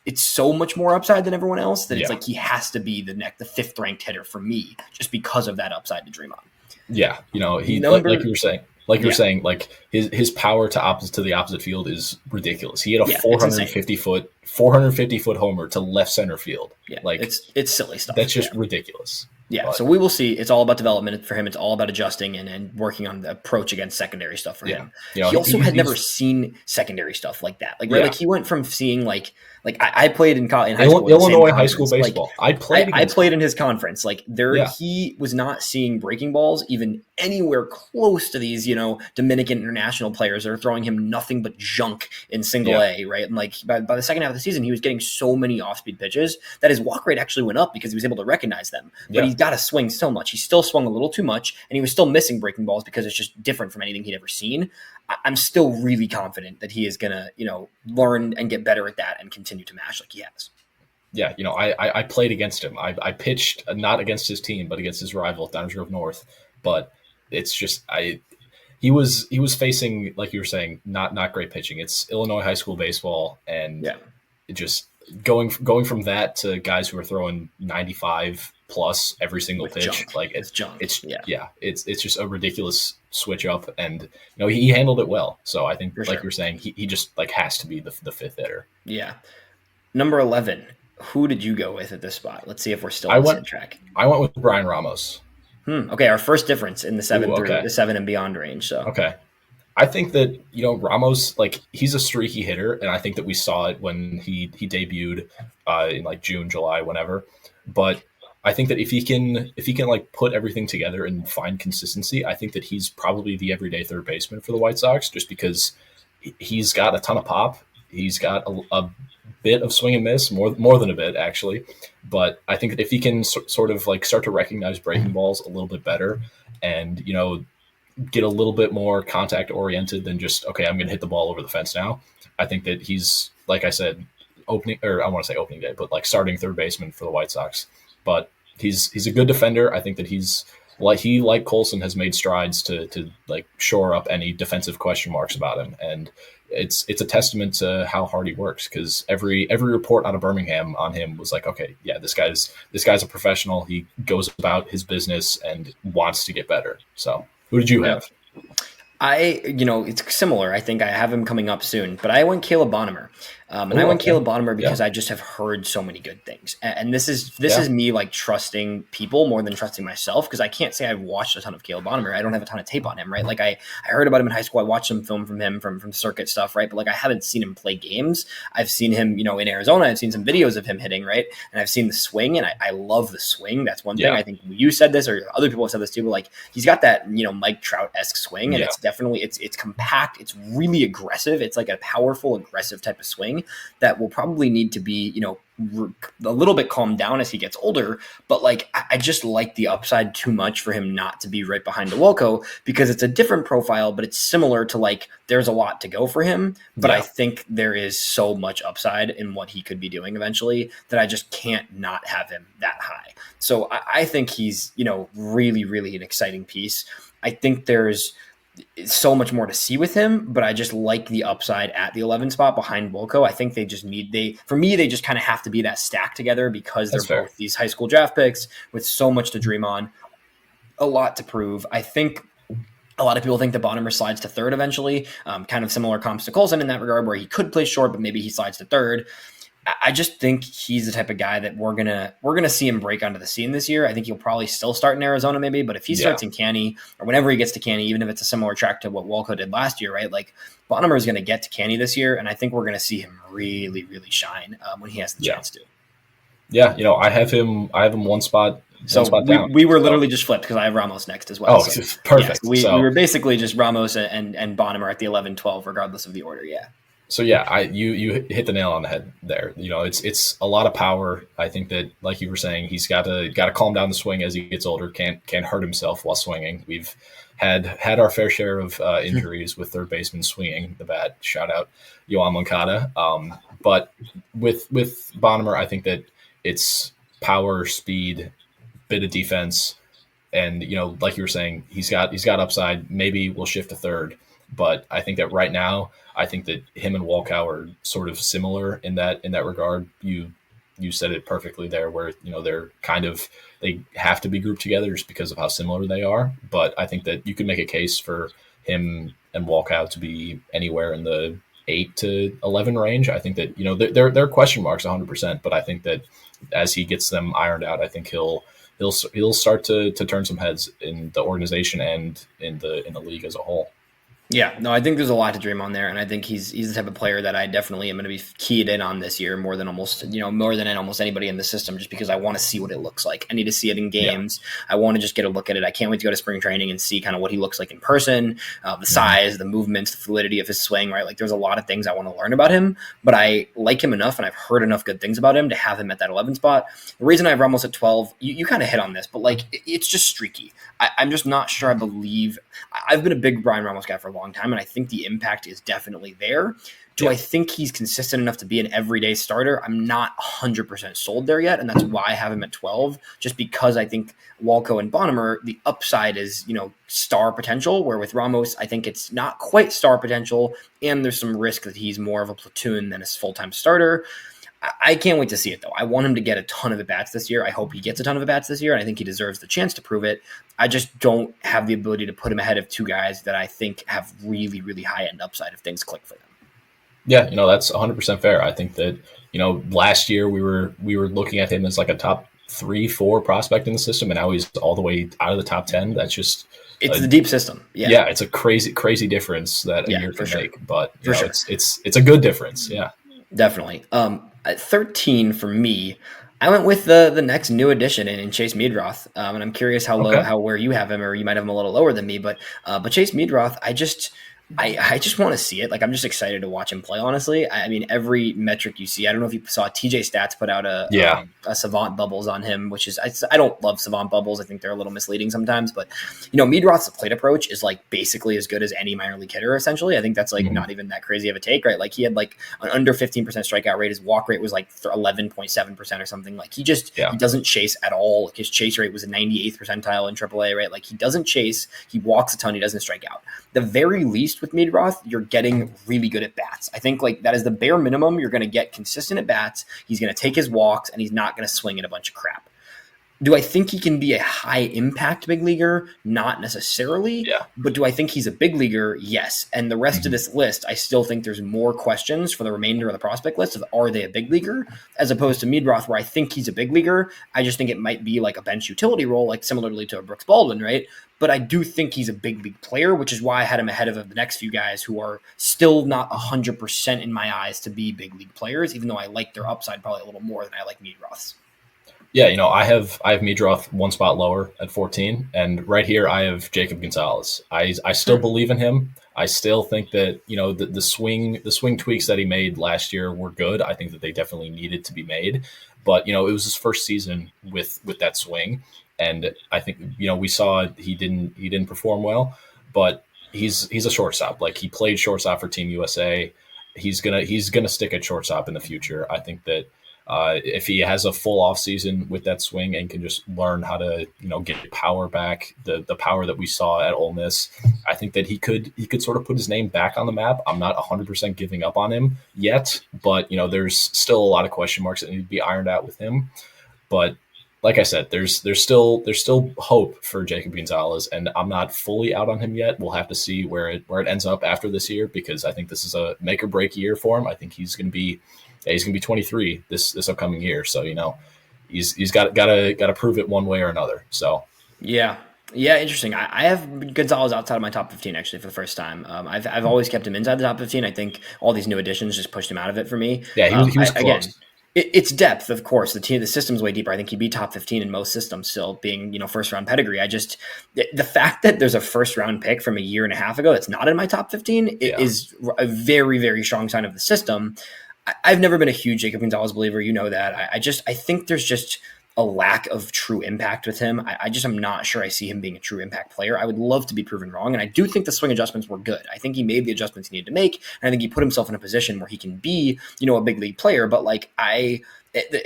it's so much more upside than everyone else that it's like he has to be the 5th ranked hitter for me, just because of that upside to dream on. Yeah. Like you were saying, Like you're saying, like his power to the opposite field is ridiculous. He had a 450 foot homer to left center field. Yeah, like it's silly stuff. That's just ridiculous. Yeah, so we will see. It's all about development for him. It's all about adjusting and working on the approach against secondary stuff for him. He also had never seen secondary stuff like that. Like, right, like he went from seeing like I played in high school, Illinois high school baseball. Like, I played in his conference. Like he was not seeing breaking balls even anywhere close to these, Dominican international players that are throwing him nothing but junk in single A, right? And like by the second half of the season, he was getting so many off-speed pitches that his walk rate actually went up because he was able to recognize them. But he's got to swing so much. He still swung a little too much, and he was still missing breaking balls because it's just different from anything he'd ever seen. I'm still really confident that he is going to, learn and get better at that and continue to mash like he has. Yeah, I played against him. I pitched not against his team, but against his rival, Downers Grove North. But it's just he was facing, like you were saying, not great pitching. It's Illinois high school baseball, and it just going from that to guys who are throwing 95 plus every single pitch, junk. Like it's junk. It's just a ridiculous switch up, and he handled it well. So I think, like you're saying, he just like has to be the fifth hitter. Yeah. Number 11. Who did you go with at this spot? Let's see if we're still on the same track. I went with Brian Ramos. Okay, our first difference in the 7 through the 7 and beyond range. So I think that Ramos, like, he's a streaky hitter, and I think that we saw it when he debuted in like June, July, whenever. But I think that if he can like put everything together and find consistency, I think that he's probably the everyday third baseman for the White Sox, just because he's got a ton of pop. He's got a bit of swing and miss, more than a bit actually. But I think that if he can sort of like start to recognize breaking balls a little bit better, and get a little bit more contact oriented than just, okay, I'm going to hit the ball over the fence now. I think that he's, like I said, I want to say opening day, but like starting third baseman for the White Sox. But he's a good defender. I think that like Colson has made strides to like shore up any defensive question marks about him. And it's a testament to how hard he works, because every report out of Birmingham on him was like, okay, yeah, this guy's a professional. He goes about his business and wants to get better. So who did you have? It's similar. I think I have him coming up soon, but I went Caleb Bonham. I went Caleb Bonham because I just have heard so many good things. And this is me like trusting people more than trusting myself, because I can't say I've watched a ton of Caleb Bonham. I don't have a ton of tape on him, right? Like I heard about him in high school. I watched some film from him from circuit stuff, right? But like I haven't seen him play games. I've seen him, in Arizona. I've seen some videos of him hitting, right? And I've seen the swing, and I love the swing. That's one thing. I think you said this, or other people have said this too, but like he's got that, Mike Trout-esque swing, and it's definitely, it's compact. It's really aggressive. It's like a powerful, aggressive type of swing that will probably need to be, a little bit calmed down as he gets older. But like, I just like the upside too much for him not to be right behind DeWolko, because it's a different profile, but it's similar to like, there's a lot to go for him. But I think there is so much upside in what he could be doing eventually that I just can't not have him that high. So I think he's, really, really an exciting piece. I think there's so much more to see with him, but I just like the upside at the 11 spot behind Wolko. I think they just they just kind of have to be that stack together, because they're both these high school draft picks with so much to dream on, a lot to prove. I think a lot of people think that Bonham slides to third eventually, kind of similar comps to Colson in that regard, where he could play short, but maybe he slides to third. I just think he's the type of guy that we're gonna see him break onto the scene this year. I think he'll probably still start in Arizona maybe, but if he starts in Canny, or whenever he gets to Canny, even if it's a similar track to what Wolko did last year, right? Like Bonham is going to get to Canny this year, and I think we're going to see him really, really shine when he has the chance to. Yeah, I have him one spot. Down. We were literally just flipped, because I have Ramos next as well. Oh, so, perfect. We were basically just Ramos and Bonham are at the 11-12, regardless of the order. Yeah. So you hit the nail on the head there. It's a lot of power. I think that, like you were saying, he's got to calm down the swing as he gets older. Can't hurt himself while swinging. We've had our fair share of injuries with third basemen swinging the bat. Shout out Yoan Moncada. But with Bonham, I think that it's power, speed, bit of defense, and like you were saying, he's got upside. Maybe we'll shift to third. But I think that right now, I think that him and Wolkow are sort of similar in that regard. You said it perfectly there, where they're they have to be grouped together just because of how similar they are. But I think that you could make a case for him and Walkout to be anywhere in the 8 to 11 range. I think that, there are question marks 100%, but I think that as he gets them ironed out, I think he'll start to turn some heads in the organization and in the league as a whole. Yeah, no, I think there's a lot to dream on there, and I think he's the type of player that I definitely am going to be keyed in on this year more than almost anybody in the system, just because I want to see what it looks like. I need to see it in games. Yeah. I want to just get a look at it. I can't wait to go to spring training and see kind of what he looks like in person, the size, the movements, the fluidity of his swing, right? Like there's a lot of things I want to learn about him, but I like him enough and I've heard enough good things about him to have him at that 11 spot. The reason I have Ramos at 12, you kind of hit on this, but like it's just streaky. I'm just not sure I believe. I've been a big Brian Ramos guy for a long time, and I think the impact is definitely there. Do I think he's consistent enough to be an everyday starter? I'm not 100% sold there yet, and that's why I have him at 12, just because I think Walco and Bonham, the upside is, star potential, where with Ramos, I think it's not quite star potential, and there's some risk that he's more of a platoon than a full-time starter. I can't wait to see it, though. I want him to get a ton of at-bats this year. I hope he gets a ton of at-bats this year, and I think he deserves the chance to prove it. I just don't have the ability to put him ahead of two guys that I think have really, really high-end upside if things click for them. Yeah, that's 100% fair. I think that, last year we were looking at him as like a top 3-4 prospect in the system, and now he's all the way out of the top 10. That's just it's the deep system. Yeah, it's a crazy difference that a year can make, but it's a good difference. Yeah, definitely. At 13 for me, I went with the next new addition in Chase Meadroth, and I'm curious how where you have him, or you might have him a little lower than me, but Chase Meadroth, I just want to see it. Like, I'm just excited to watch him play, honestly. I mean, every metric you see, I don't know if you saw TJ Stats put out a Savant Bubbles on him, which is, I don't love Savant Bubbles. I think they're a little misleading sometimes, but Meadroth's plate approach is like basically as good as any minor league hitter, essentially. I think that's like not even that crazy of a take, right? Like he had like an under 15% strikeout rate. His walk rate was like 11.7% or something. Like he doesn't chase at all. Like his chase rate was a 98th percentile in AAA, right? Like he doesn't chase, he walks a ton, he doesn't strike out. The very least with Meadroth, you're getting really good at bats. I think like that is the bare minimum. You're going to get consistent at bats. He's going to take his walks, and he's not going to swing in a bunch of crap. Do I think he can be a high impact big leaguer? Not necessarily. Yeah. But do I think he's a big leaguer? Yes. And the rest of this list, I still think there's more questions for the remainder of the prospect list of are they a big leaguer, as opposed to Meadroth, where I think he's a big leaguer. I just think it might be like a bench utility role, like similarly to a Brooks Baldwin, right? But I do think he's a big league player, which is why I had him ahead of the next few guys who are still not 100% in my eyes to be big league players, even though I like their upside probably a little more than I like Meadroth's. Yeah, I have Meadroth one spot lower at 14, and right here I have Jacob Gonzalez. I still believe in him. I still think that the swing tweaks that he made last year were good. I think that they definitely needed to be made, but it was his first season with that swing, and I think we saw he didn't perform well, but he's a shortstop. Like he played shortstop for Team USA. He's gonna stick at shortstop in the future. I think that. If he has a full off season with that swing and can just learn how to, get power back, the power that we saw at Ole Miss, I think that he could sort of put his name back on the map. I'm not 100% giving up on him yet, but there's still a lot of question marks that need to be ironed out with him. But like I said, there's still hope for Jacob Gonzalez, and I'm not fully out on him yet. We'll have to see where it ends up after this year, because I think this is a make or break year for him. I think he's going to be 23 this upcoming year. So, he's got to prove it one way or another. So, yeah, interesting. I have Gonzalez outside of my top 15 actually for the first time. I've always kept him inside the top 15. I think all these new additions just pushed him out of it for me. Yeah, he was close. Again, it's depth, of course. The system's way deeper. I think he'd be top 15 in most systems still, being first round pedigree. The fact that there's a first round pick from a year and a half ago that's not in my top 15 is a very, very strong sign of the system. I've never been a huge Jacob Gonzalez believer. You know that. I think there's just a lack of true impact with him. I'm not sure I see him being a true impact player. I would love to be proven wrong. And I do think the swing adjustments were good. I think he made the adjustments he needed to make. And I think he put himself in a position where he can be, a big league player. But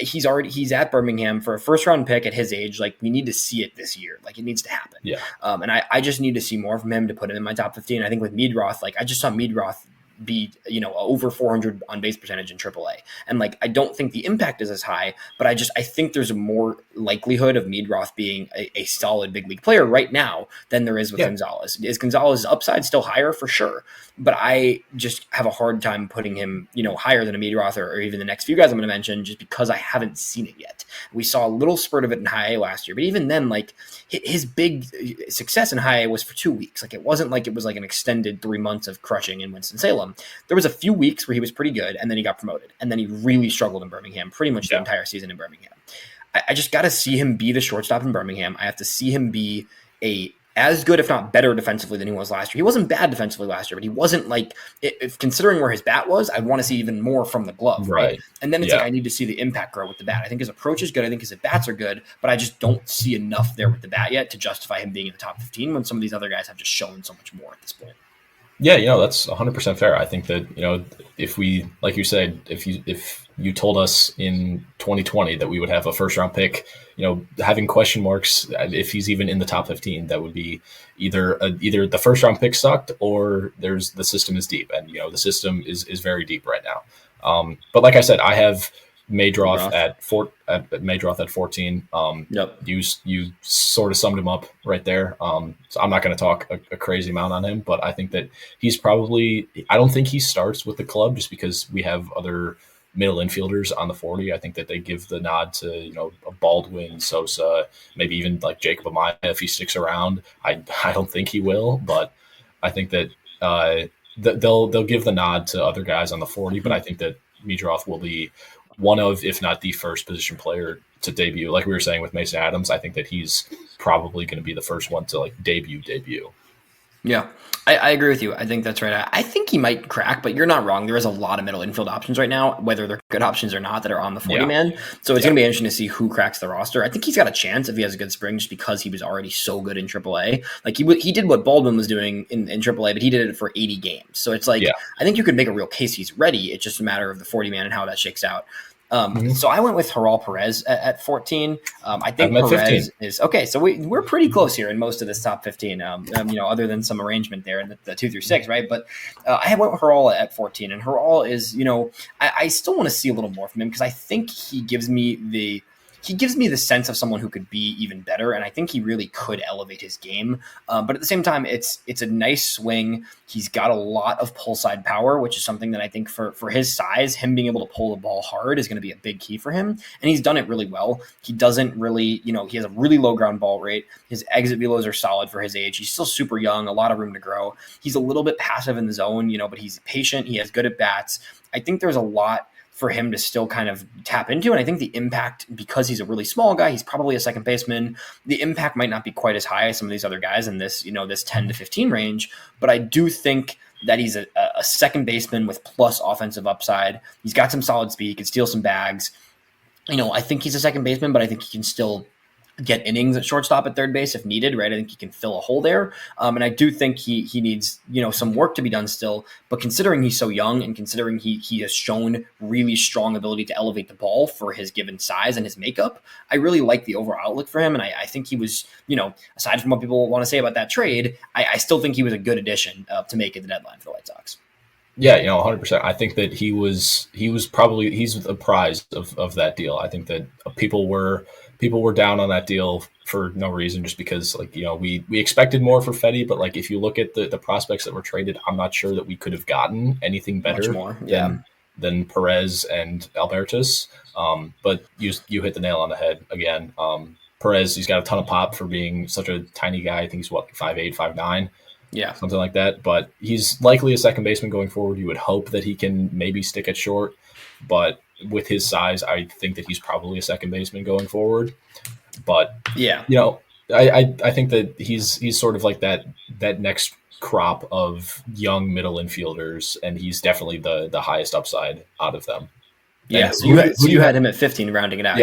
he's at Birmingham for a first round pick at his age. Like, we need to see it this year. Like, it needs to happen. Yeah. And I just need to see more from him to put him in my top 15. I think with Meadroth, I just saw Meadroth be over 400 on base percentage in AAA, and I don't think the impact is as high, but I think there's a more likelihood of Meadroth being a solid big league player right now than there is with Gonzalez. Is Gonzalez's upside still higher? For sure. But I just have a hard time putting him, higher than a Meadroth or even the next few guys I'm going to mention, just because I haven't seen it yet. We saw a little spurt of it in high A last year, but even then, like his big success in high A was for 2 weeks. Like it wasn't like it was like an extended 3 months of crushing in Winston-Salem. There was a few weeks where he was pretty good, and then he got promoted, and then he really struggled in Birmingham, pretty much the entire season in Birmingham. I just got to see him be the shortstop in Birmingham. I have to see him be as good, if not better, defensively than he was last year. He wasn't bad defensively last year, but he wasn't like, if considering where his bat was, I'd want to see even more from the glove, right? And then it's like I need to see the impact grow with the bat. I think his approach is good. I think his at-bats are good, but I just don't see enough there with the bat yet to justify him being in the top 15 when some of these other guys have just shown so much more at this point. Yeah, that's 100% fair. I think that, if we, like you said, if you told us in 2020 that we would have a first round pick, having question marks if he's even in the top 15, that would be either the first round pick sucked or the system is deep, and the system is very deep right now. But like I said, I have Meadroth at 14. You sort of summed him up right there. So I'm not going to talk a crazy amount on him, but I think that he's probably, I don't think he starts with the club just because we have other middle infielders on the 40. I think that they give the nod to, a Baldwin, Sosa, maybe even like Jacob Amaya if he sticks around. I don't think he will, but I think that they'll give the nod to other guys on the 40, but I think that Meadroth will be one of, if not the first position player to debut. Like we were saying with Mason Adams, I think that he's probably going to be the first one to like debut. Yeah, I agree with you. I think that's right. I think he might crack, but you're not wrong. There is a lot of middle infield options right now, whether they're good options or not, that are on the 40-man. So it's going to be interesting to see who cracks the roster. I think he's got a chance if he has a good spring, just because he was already so good in AAA. Like he did what Baldwin was doing in AAA, but he did it for 80 games. So it's like, I think you could make a real case he's ready. It's just a matter of the 40-man and how that shakes out. So I went with Gerald Perez at 14. I think Perez is okay. So we're pretty close here in most of this top 15, other than some arrangement there in the 2 through 6, right? But I went with Gerald at 14, and Gerald is, I still want to see a little more from him because I think he gives me the sense of someone who could be even better, and I think he really could elevate his game. But at the same time, it's a nice swing. He's got a lot of pull side power, which is something that I think for his size, him being able to pull the ball hard is going to be a big key for him. And he's done it really well. He doesn't really, he has a really low ground ball rate. His exit velos are solid for his age. He's still super young, a lot of room to grow. He's a little bit passive in the zone, but he's patient. He has good at bats. I think there's a lot for him to still kind of tap into. And I think the impact, because he's a really small guy, he's probably a second baseman. The impact might not be quite as high as some of these other guys in this, this 10 to 15 range. But I do think that he's a second baseman with plus offensive upside. He's got some solid speed. He can steal some bags. I think he's a second baseman, but I think he can still get innings at shortstop, at third base if needed, right? I think he can fill a hole there. And I do think he needs, some work to be done still, but considering he's so young and considering he has shown really strong ability to elevate the ball for his given size and his makeup, I really like the overall outlook for him. And I think he was, aside from what people want to say about that trade, I still think he was a good addition to make it the deadline for the White Sox. Yeah, 100%. I think that he's the prize of that deal. I think that people were down on that deal for no reason, just because we expected more for Fetty, but if you look at the prospects that were traded, I'm not sure that we could have gotten anything better than Perez and Albertus. But you hit the nail on the head again. Perez, he's got a ton of pop for being such a tiny guy. I think he's 5'8", 5'9". Yeah, something like that. But he's likely a second baseman going forward. You would hope that he can maybe stick at short, but with his size, I think that he's probably a second baseman going forward. But I think that he's sort of like that next crop of young middle infielders, and he's definitely the highest upside out of them. Yeah, so you had him at 15, rounding it out.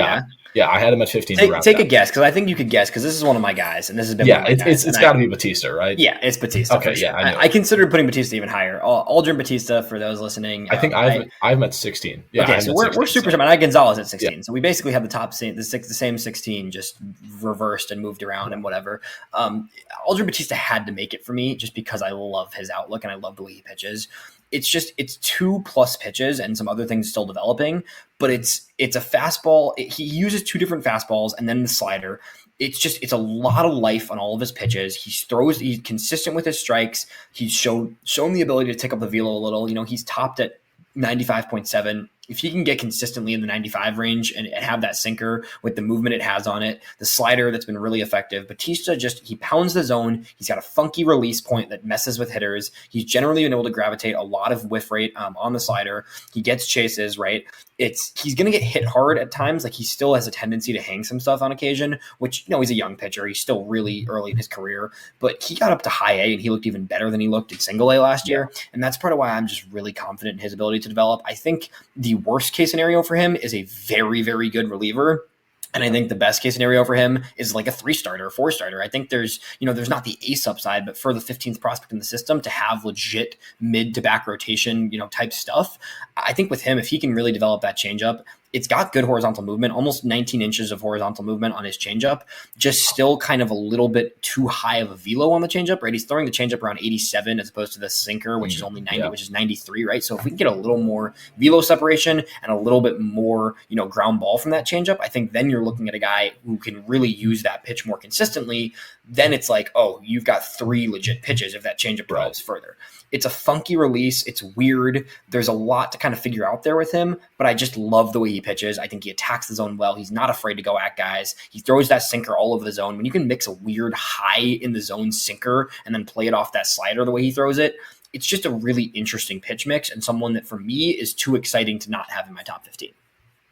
Yeah, I had him at 15. Take a guess, because I think you could guess, because this is one of my guys, and this has been it's got to be Batista, right? Yeah, it's Batista. Okay, sure. I considered putting Batista even higher. Aldrin Batista, for those listening. I think I'm at 16. Yeah, okay, so we're super similar. I had Gonzalez at 16, so we basically have the same 16 just reversed and moved around and whatever. Aldrin Batista had to make it for me just because I love his outlook and I love the way he pitches. it's 2+ pitches and some other things still developing, but it's a fastball. He uses 2 different fastballs and then the slider. It's a lot of life on all of his pitches. He's consistent with his strikes. He's shown the ability to tick up the velo a little. He's topped at 95.7. If he can get consistently in the 95 range and have that sinker with the movement it has on it, the slider that's been really effective, Batista he pounds the zone. He's got a funky release point that messes with hitters. He's generally been able to gravitate a lot of whiff rate on the slider. He gets chases, right? He's going to get hit hard at times. Like, he still has a tendency to hang some stuff on occasion, which, he's a young pitcher. He's still really early in his career, but he got up to high A and he looked even better than he looked in single A last year. And that's part of why I'm just really confident in his ability to develop. I think the worst case scenario for him is a very, very good reliever. And I think the best case scenario for him is like a 3-starter, 4-starter. I think there's not the ace upside, but for the 15th prospect in the system to have legit mid to back rotation, type stuff. I think with him, if he can really develop that changeup, it's got good horizontal movement, almost 19 inches of horizontal movement on his changeup, just still kind of a little bit too high of a velo on the changeup, right? He's throwing the changeup around 87 as opposed to the sinker, which is only 90, which is 93, right? So if we can get a little more velo separation and a little bit more, ground ball from that changeup, I think then you're looking at a guy who can really use that pitch more consistently. Then it's like, oh, you've got 3 legit pitches if that changeup develops further. It's a funky release. It's weird. There's a lot to kind of figure out there with him, but I just love the way he pitches. I think he attacks the zone well. He's not afraid to go at guys. He throws that sinker all over the zone. When you can mix a weird high in the zone sinker and then play it off that slider the way he throws it, it's just a really interesting pitch mix and someone that for me is too exciting to not have in my top 15.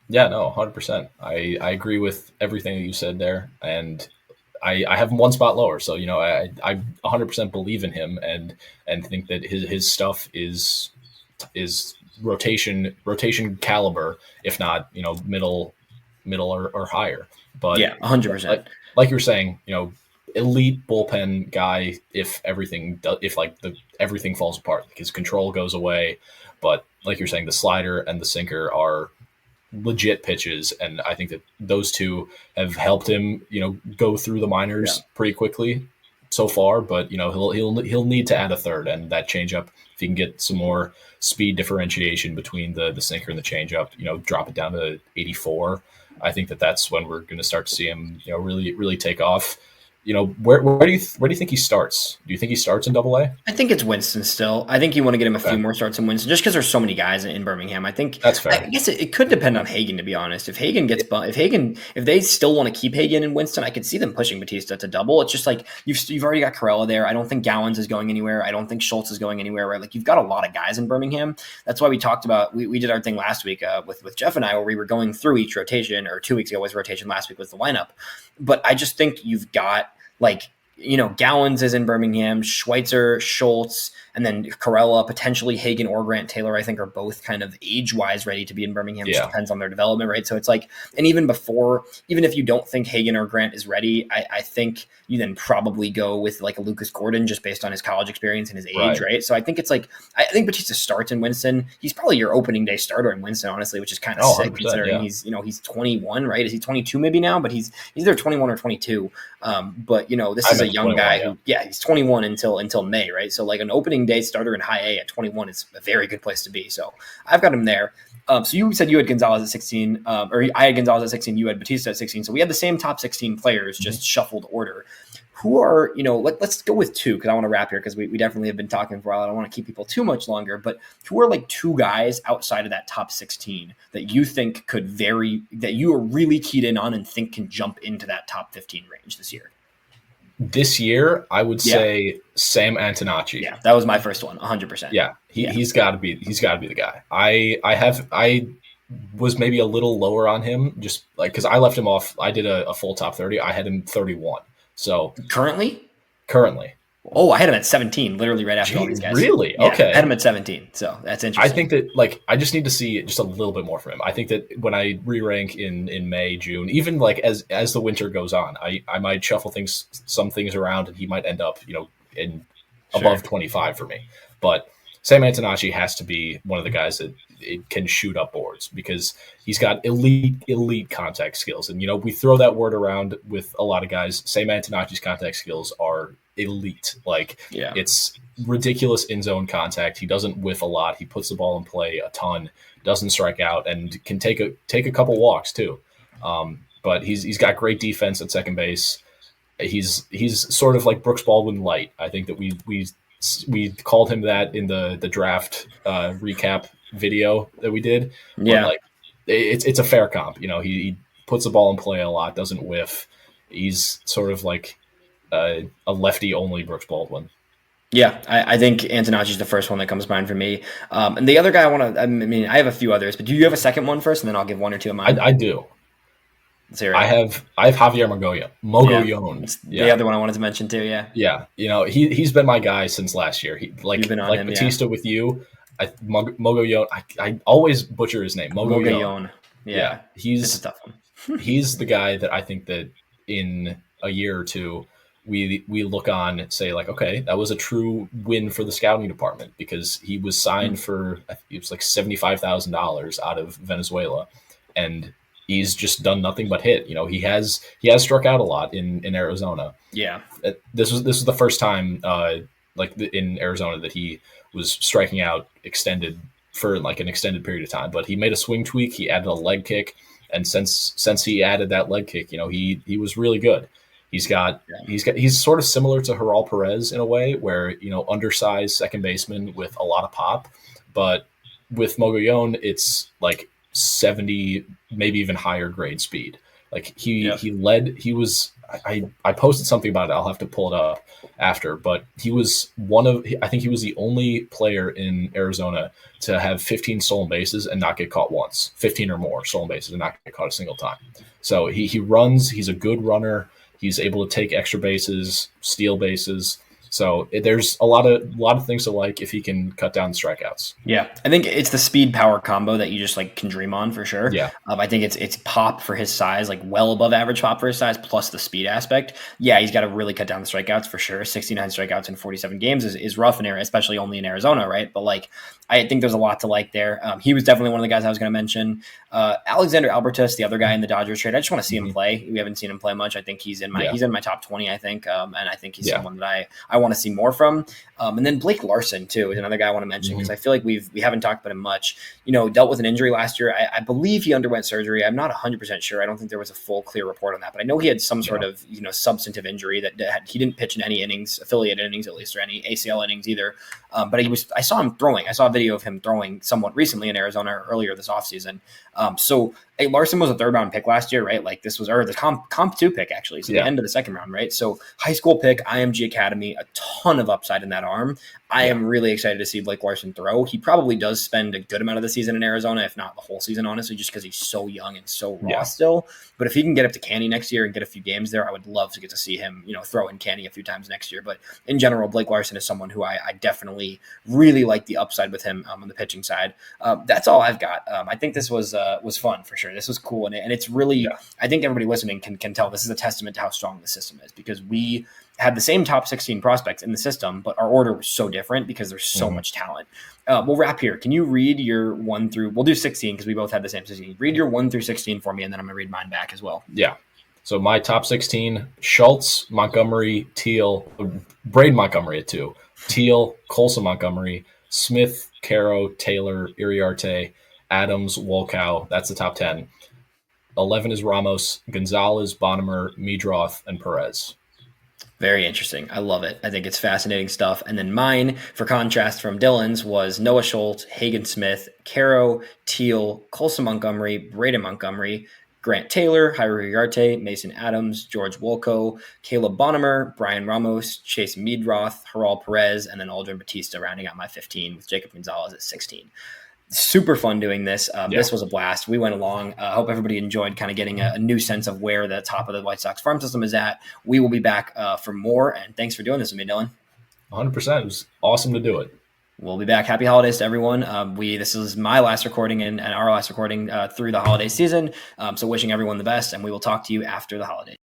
Yeah, no, 100%. I agree with everything that you said there. And I have him 1 spot lower. So, I 100% believe in him and think that his stuff is rotation caliber, if not, middle or higher. But yeah, 100%. Like you were saying, elite bullpen guy if everything falls apart, his control goes away. But like you're saying, the slider and the sinker are legit pitches, and I think that those 2 have helped him, go through the minors pretty quickly so far. But he'll need to add a third, and that changeup, if he can get some more speed differentiation between the sinker and the changeup, drop it down to 84. I think that's when we're going to start to see him, really take off. Where do you think he starts? Do you think he starts in Double-A? I think it's Winston still. I think you want to get him a few more starts in Winston, just because there's so many guys in Birmingham. I think that's fair. I guess it could depend on Hagen, to be honest. If Hagen gets if they still want to keep Hagen in Winston, I could see them pushing Batista to double. It's just like you've already got Quero there. I don't think Gowans is going anywhere. I don't think Schultz is going anywhere. Right? Like, you've got a lot of guys in Birmingham. That's why we talked about we did our thing last week with Jeff and I, where we were going through each rotation, or 2 weeks ago was rotation. Last week was the lineup. But I just think you've got, like, Gowans is in Birmingham, Schweitzer, Schultz, and then Corella, potentially Hagen or Grant Taylor, I think, are both kind of age-wise ready to be in Birmingham. It depends on their development, right? So it's like, and even if you don't think Hagen or Grant is ready, I think you then probably go with like a Lucas Gordon, just based on his college experience and his age, right? So I think it's like, I think Batista starts in Winston. He's probably your opening day starter in Winston, honestly, which is kind of sick considering he's 21, right? Is he 22 maybe now? But he's either 21 or 22. But this is a young guy who, he's 21 until May, right? So like an opening day starter in high A at 21 is a very good place to be. So I've got him there. So you said you had Gonzalez at 16, or I had Gonzalez at 16, you had Batista at 16. So we had the same top 16 players, just shuffled order. Who are, let's go with 2, because I want to wrap here, because we definitely have been talking for a while. I don't want to keep people too much longer, but who are like 2 guys outside of that top 16 that you think that you are really keyed in on and think can jump into that top 15 range this year? This year, I would say Sam Antonacci. Yeah, that was my first one, 100%. Yeah, he's got to be the guy. I was maybe a little lower on him, just like because I left him off. I did a full top 30. I had him 31. So currently. Oh, I had him at 17, literally right after all these guys. Really? Yeah, okay. I had him at 17, so that's interesting. I think that, I just need to see just a little bit more from him. I think that when I re-rank in May, June, even as the winter goes on, I might shuffle some things around, and he might end up, in above 25 for me. But Sam Antonacci has to be one of the guys that it can shoot up boards, because he's got elite contact skills. And, we throw that word around with a lot of guys. Sam Antonacci's contact skills are elite. Like, Yeah. it's ridiculous in zone contact. He doesn't whiff a lot. He puts the ball in play a ton, doesn't strike out, and can take a couple walks too. But he's got great defense at second base. He's sort of like Brooks Baldwin light. I think that we called him that in the draft recap video that we did. Yeah. But like, it's a fair comp. You know, he puts the ball in play a lot, doesn't whiff. He's sort of like a lefty only Brooks Baldwin. Yeah, I think Antonacci's the first one that comes to mind for me. And the other guy I have a few others, but do you have a second one first, and then I'll give one or two of mine? I do. Let's hear it. I have Javier Mogollon. The other one I wanted to mention too. Yeah. Yeah. You know, he's been my guy since last year. You've been on him, Batista with you. Mogollon. I always butcher his name. Mogollon. Yeah. He's a tough one. He's the guy that I think that in a year or two we look on and say like, okay, that was a true win for the scouting department, because he was signed for, it was like $75,000 out of Venezuela, and he's just done nothing but hit. You know, he has struck out a lot in Arizona. Yeah. This was the first time in Arizona that he was striking out extended for like an extended period of time. But he made a swing tweak, he added a leg kick, and since he added that leg kick, you know, he was really good. He's sort of similar to Haral Perez in a way, where, you know, undersized second baseman with a lot of pop, but with Mogollon, it's like 70, maybe even higher grade speed. Like I posted something about it. I'll have to pull it up after, but I think he was the only player in Arizona to have 15 stolen bases and not get caught once, 15 or more stolen bases and not get caught a single time. So he runs, he's a good runner. He's able to take extra bases, steal bases. So there's a lot of things to like if he can cut down strikeouts. Yeah, I think it's the speed power combo that you just like can dream on for sure. Yeah, I think it's pop for his size, like well above average pop for his size, plus the speed aspect. Yeah, he's got to really cut down the strikeouts for sure. 69 strikeouts in 47 games is rough in Arizona, especially only in Arizona, right? But like, I think there's a lot to like there. He was definitely one of the guys I was going to mention. Alexander Albertus, the other guy in the Dodgers trade. I just want to see him play. We haven't seen him play much. I think he's in my top 20. I think, and I think he's someone that I want to see more from. And then Blake Larson too is another guy I want to mention, because I feel like we haven't talked about him much. You know, dealt with an injury last year. I believe he underwent surgery. I'm not 100% sure. I don't think there was a full clear report on that, but I know he had some sort of, you know, substantive injury that he didn't pitch in any innings, affiliated innings at least, or any ACL innings either. But I saw him throwing. I saw a video of him throwing somewhat recently in Arizona earlier this offseason. So Larson was a third round pick last year, right? Like this was the comp 2 pick actually. So the end of the second round, right? So high school pick, IMG Academy, a ton of upside in that arm. I am really excited to see Blake Larson throw. He probably does spend a good amount of the season in Arizona, if not the whole season, honestly, just because he's so young and so raw still. But if he can get up to Canny next year and get a few games there, I would love to get to see him, you know, throw in Canny a few times next year. But in general, Blake Larson is someone who I definitely really like the upside with him on the pitching side. That's all I've got. I think this was fun for sure. This was cool, and it's really I think everybody listening can tell this is a testament to how strong the system is, because we had the same top 16 prospects in the system, but our order was so different because there's so much talent. We'll wrap here. Can you read your 1 through, we'll do 16 because we both had the same 16. Read your 1 through 16 for me, and then I'm going to read mine back as well. Yeah. So my top 16, Schultz, Montgomery, Teel, Braden Montgomery at 2, Teel, Colson Montgomery, Smith, Quero, Taylor, Iriarte, Adams, Wolkow. That's the top 10. 11 is Ramos, Gonzalez, Bonnemer, Meadroth, and Perez. Very interesting. I love it. I think it's fascinating stuff. And then mine, for contrast from Dylan's, was Noah Schultz, Hagen Smith, Quero, Teel, Colson Montgomery, Braden Montgomery, Grant Taylor, Jairo Iriarte, Mason Adams, George Wolko, Caleb Bonnemer, Brian Ramos, Chase Meadroth, Haral Perez, and then Aldrin Batista rounding out my 15 with Jacob Gonzalez at 16. Super fun doing this. This was a blast. We went along. I hope everybody enjoyed kind of getting a new sense of where the top of the White Sox farm system is at. We will be back for more, and thanks for doing this with me, Dylan. 100%. It was awesome to do it. We'll be back. Happy holidays to everyone. This is my last recording and our last recording through the holiday season. So wishing everyone the best, and we will talk to you after the holidays.